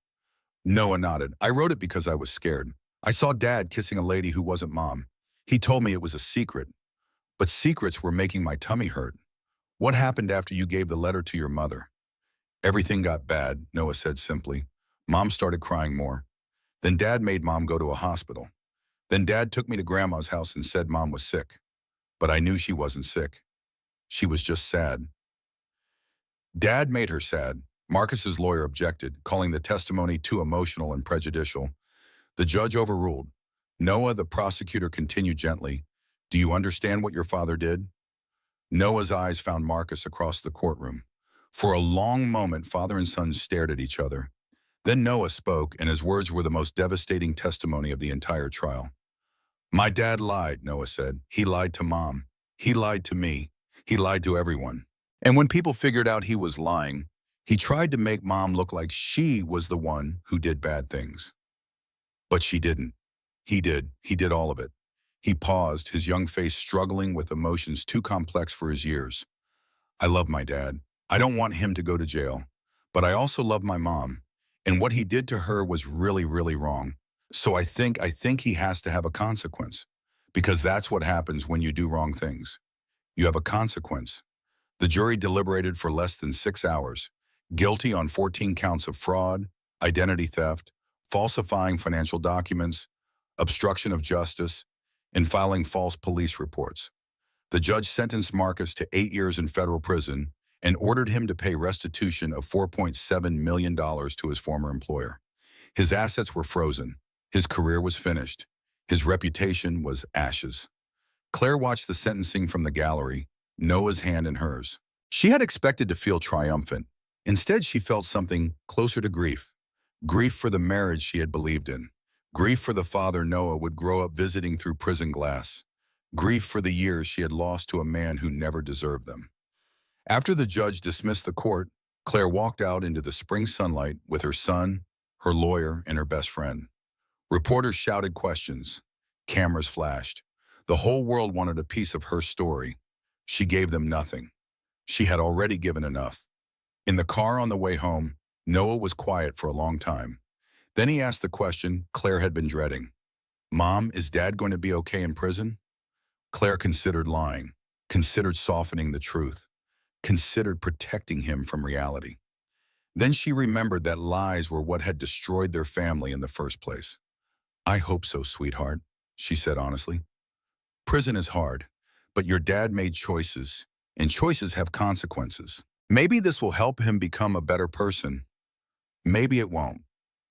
Speaker 1: Noah nodded. I wrote it because I was scared. I saw Dad kissing a lady who wasn't Mom. He told me it was a secret, but secrets were making my tummy hurt. What happened after you gave the letter to your mother? Everything got bad, Noah said simply. Mom started crying more. Then Dad made Mom go to a hospital. Then Dad took me to Grandma's house and said Mom was sick. But I knew she wasn't sick. She was just sad. Dad made her sad. Marcus's lawyer objected, calling the testimony too emotional and prejudicial. The judge overruled. Noah, the prosecutor, continued gently. Do you understand what your father did? Noah's eyes found Marcus across the courtroom. For a long moment, father and son stared at each other. Then Noah spoke, and his words were the most devastating testimony of the entire trial. My dad lied, Noah said. He lied to Mom. He lied to me. He lied to everyone. And when people figured out he was lying, he tried to make Mom look like she was the one who did bad things. But she didn't. He did. He did all of it. He paused, his young face struggling with emotions too complex for his years. I love my dad. I don't want him to go to jail. But I also love my mom. And what he did to her was really, really wrong. So I think he has to have a consequence. Because that's what happens when you do wrong things. You have a consequence. The jury deliberated for less than 6 hours. Guilty on 14 counts of fraud, identity theft, falsifying financial documents, obstruction of justice, and filing false police reports. The judge sentenced Marcus to 8 years in federal prison and ordered him to pay restitution of $4.7 million to his former employer. His assets were frozen. His career was finished. His reputation was ashes. Claire watched the sentencing from the gallery, Noah's hand in hers. She had expected to feel triumphant. Instead, she felt something closer to grief. Grief for the marriage she had believed in. Grief for the father Noah would grow up visiting through prison glass. Grief for the years she had lost to a man who never deserved them. After the judge dismissed the court, Claire walked out into the spring sunlight with her son, her lawyer, and her best friend. Reporters shouted questions. Cameras flashed. The whole world wanted a piece of her story. She gave them nothing. She had already given enough. In the car on the way home, Noah was quiet for a long time. Then he asked the question Claire had been dreading. Mom, is Dad going to be okay in prison? Claire considered lying, considered softening the truth, considered protecting him from reality. Then she remembered that lies were what had destroyed their family in the first place. I hope so, sweetheart. she said honestly. Prison is hard, but your dad made choices, and choices have consequences. Maybe this will help him become a better person. Maybe it won't.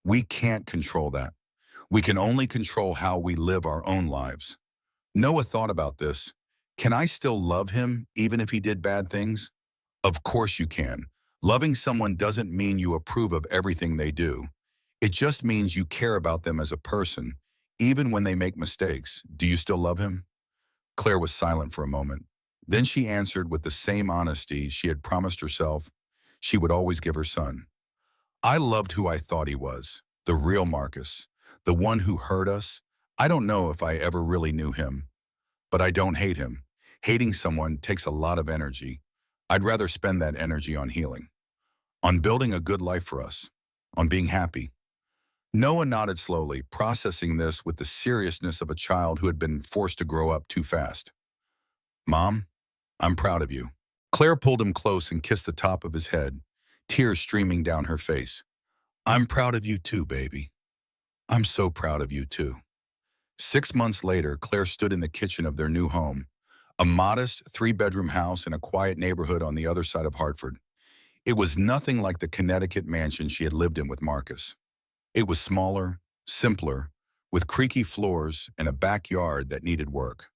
Speaker 1: We can't control that. We can only control how we live our own lives. Noah thought about this. Can I still love him even if he did bad things? Of course you can. Loving someone doesn't mean you approve of everything they do. It just means you care about them as a person, even when they make mistakes. Do you still love him? Claire was silent for a moment. Then she answered with the same honesty she had promised herself she would always give her son. I loved who I thought he was, the real Marcus, the one who hurt us. I don't know if I ever really knew him, but I don't hate him. Hating someone takes a lot of energy. I'd rather spend that energy on healing, on building a good life for us, on being happy. Noah nodded slowly, processing this with the seriousness of a child who had been forced to grow up too fast. Mom, I'm proud of you. Claire pulled him close and kissed the top of his head, tears streaming down her face. I'm proud of you too, baby. I'm so proud of you too. 6 months later, Claire stood in the kitchen of their new home, a modest 3-bedroom house in a quiet neighborhood on the other side of Hartford. It was nothing like the Connecticut mansion she had lived in with Marcus. It was smaller, simpler, with creaky floors and a backyard that needed work.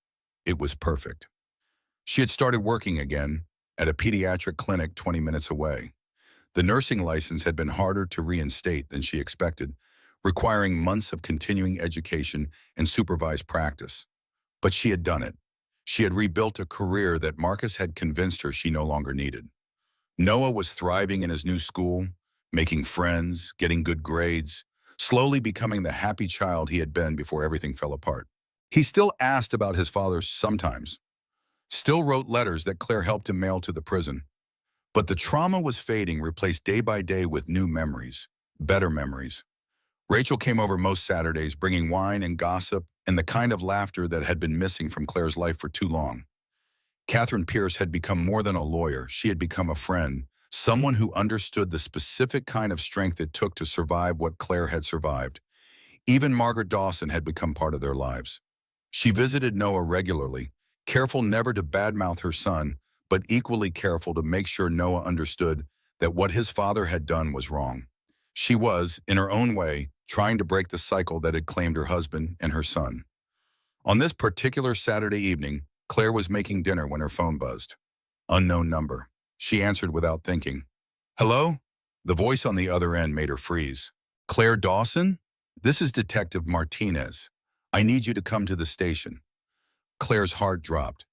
Speaker 1: It was perfect. She had started working again at a pediatric clinic 20 minutes away. The nursing license had been harder to reinstate than she expected, requiring months of continuing education and supervised practice. But she had done it. She had rebuilt a career that Marcus had convinced her she no longer needed. Noah was thriving in his new school, making friends, getting good grades, slowly becoming the happy child he had been before everything fell apart. He still asked about his father sometimes, still wrote letters that Claire helped him mail to the prison. But the trauma was fading, replaced day by day with new memories, better memories. Rachel came over most Saturdays, bringing wine and gossip and the kind of laughter that had been missing from Claire's life for too long. Catherine Pierce had become more than a lawyer. She had become a friend, someone who understood the specific kind of strength it took to survive what Claire had survived. Even Margaret Dawson had become part of their lives. She visited Noah regularly, careful never to badmouth her son, but equally careful to make sure Noah understood that what his father had done was wrong. She was, in her own way, trying to break the cycle that had claimed her husband and her son. On this particular Saturday evening, Claire was making dinner when her phone buzzed. Unknown number. She answered without thinking. Hello? The voice on the other end made her freeze. Claire Dawson? This is Detective Martinez. I need you to come to the station. Claire's heart dropped.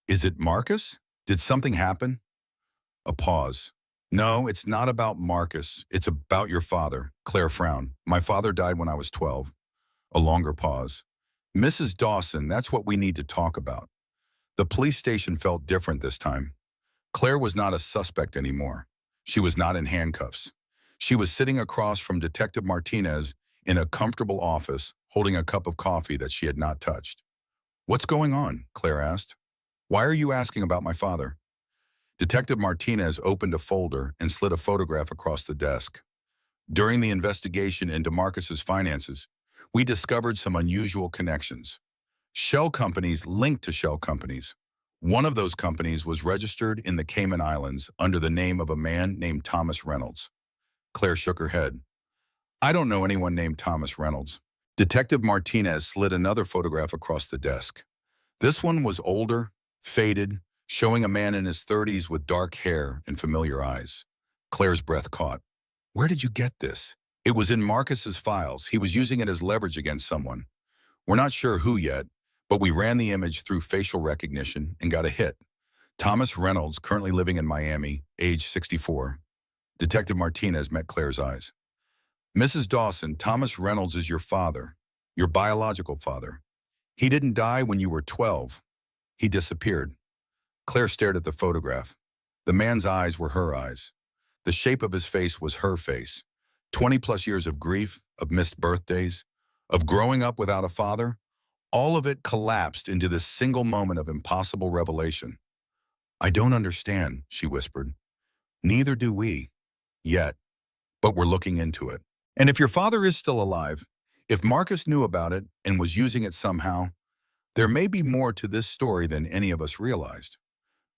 Speaker 1: Is it Marcus? Did something happen? A pause. No, it's not about Marcus. It's about your father. Claire frowned. My father died when I was 12. A longer pause. Mrs. Dawson, that's what we need to talk about. The police station felt different this time. Claire was not a suspect anymore. She was not in handcuffs. She was sitting across from Detective Martinez in a comfortable office, holding a cup of coffee that she had not touched. What's going on? Claire asked. Why are you asking about my father? Detective Martinez opened a folder and slid a photograph across the desk. During the investigation into Marcus's finances, we discovered some unusual connections. Shell companies linked to shell companies. One of those companies was registered in the Cayman Islands under the name of a man named Thomas Reynolds. Claire shook her head. I don't know anyone named Thomas Reynolds. Detective Martinez slid another photograph across the desk. This one was older, faded, showing a man in his 30s with dark hair and familiar eyes. Claire's breath caught. Where did you get this? It was in Marcus's files. He was using it as leverage against someone. We're not sure who yet, but we ran the image through facial recognition and got a hit. Thomas Reynolds, currently living in Miami, age 64. Detective Martinez met Claire's eyes. Mrs. Dawson, Thomas Reynolds is your father, your biological father. He didn't die when you were 12. He disappeared. Claire stared at the photograph. The man's eyes were her eyes. The shape of his face was her face. 20-plus years of grief, of missed birthdays, of growing up without a father, all of it collapsed into this single moment of impossible revelation. I don't understand, she whispered. Neither do we, yet, but we're looking into it. And if your father is still alive, If Marcus knew about it and was using it somehow, there may be more to this story than any of us realized.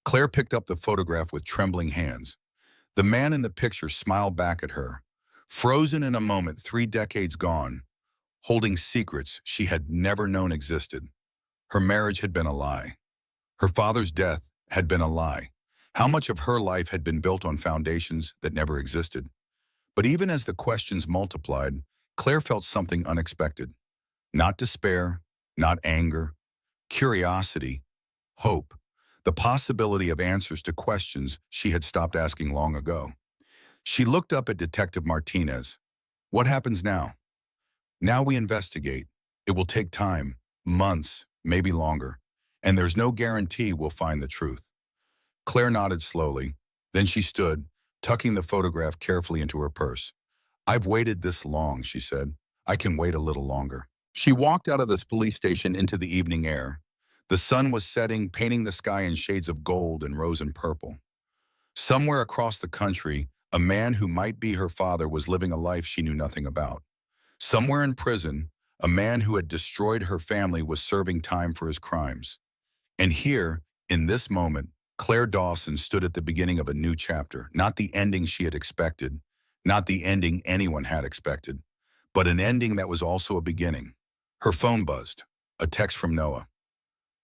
Speaker 1: Claire picked up the photograph with trembling hands. The man in the picture smiled back at her, frozen in a moment 3 decades gone, holding secrets she had never known existed. Her marriage had been a lie. Her father's death had been a lie. How much of her life had been built on foundations that never existed? But even as the questions multiplied, Claire felt something unexpected. Not despair, not anger, curiosity, hope, the possibility of answers to questions she had stopped asking long ago. She looked up at Detective Martinez. What happens now? Now we investigate. It will take time, months, maybe longer, and there's no guarantee we'll find the truth. Claire nodded slowly. Then she stood, tucking the photograph carefully into her purse. I've waited this long, she said. I can wait a little longer. She walked out of this police station into the evening air. The sun was setting, painting the sky in shades of gold and rose and purple. Somewhere across the country, a man who might be her father was living a life she knew nothing about. Somewhere in prison, a man who had destroyed her family was serving time for his crimes. And here, in this moment, Claire Dawson stood at the beginning of a new chapter, not the ending she had expected, not the ending anyone had expected, but an ending that was also a beginning. Her phone buzzed, a text from Noah.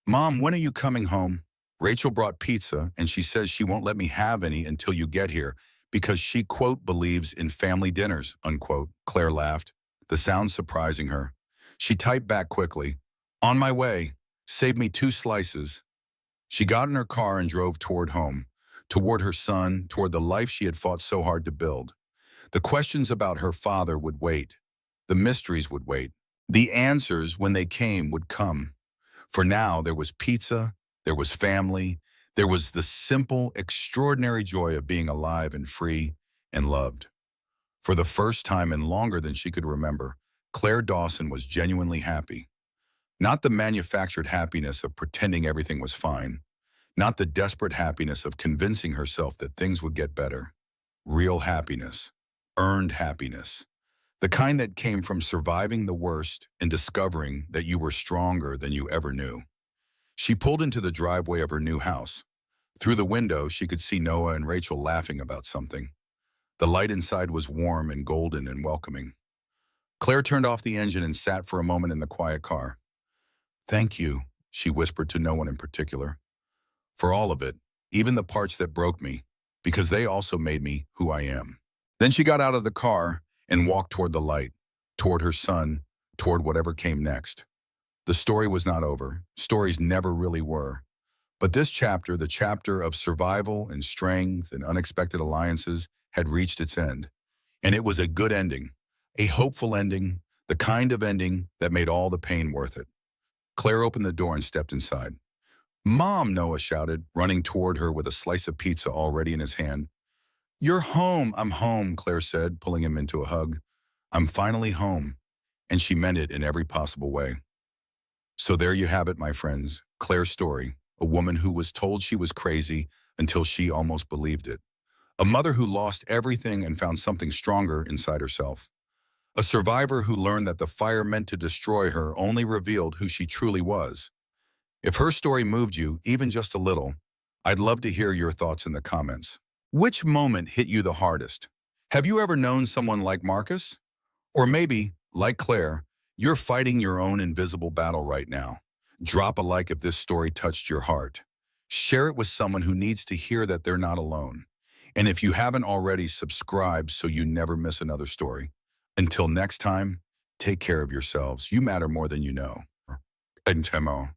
Speaker 1: Mom, when are you coming home? Rachel brought pizza, and she says she won't let me have any until you get here because she, quote, believes in family dinners, unquote. Claire laughed, the sound surprising her. She typed back quickly, on my way, save me 2 slices. She got in her car and drove toward home, toward her son, toward the life she had fought so hard to build. The questions about her father would wait. The mysteries would wait. The answers, when they came, would come. For now, there was pizza, there was family, there was the simple, extraordinary joy of being alive and free and loved. For the first time and longer than she could remember, Claire Dawson was genuinely happy. Not the manufactured happiness of pretending everything was fine. Not the desperate happiness of convincing herself that things would get better. Real happiness. Earned happiness. The kind that came from surviving the worst and discovering that you were stronger than you ever knew. She pulled into the driveway of her new house. Through the window, she could see Noah and Rachel laughing about something. The light inside was warm and golden and welcoming. Claire turned off the engine and sat for a moment in the quiet car. Thank you, she whispered to no one in particular. For all of it, even the parts that broke me, because they also made me who I am. Then she got out of the car and walked toward the light, toward her son, toward whatever came next. The story was not over. Stories never really were. But this chapter, the chapter of survival and strength and unexpected alliances, had reached its end. And it was a good ending, a hopeful ending, the kind of ending that made all the pain worth it. Claire opened the door and stepped inside. Mom, Noah shouted, running toward her with a slice of pizza already in his hand. You're home. I'm home, Claire said, pulling him into a hug. I'm finally home. And she meant it in every possible way. So there you have it, my friends. Claire's story, a woman who was told she was crazy until she almost believed it. A mother who lost everything and found something stronger inside herself. A survivor who learned that the fire meant to destroy her only revealed who she truly was. If her story moved you, even just a little, I'd love to hear your thoughts in the comments. Which moment hit you the hardest? Have you ever known someone like Marcus? Or maybe, like Claire, you're fighting your own invisible battle right now. Drop a like if this story touched your heart. Share it with someone who needs to hear that they're not alone. And if you haven't already, subscribe so you never miss another story. Until next time, take care of yourselves. You matter more than you know. And Temo.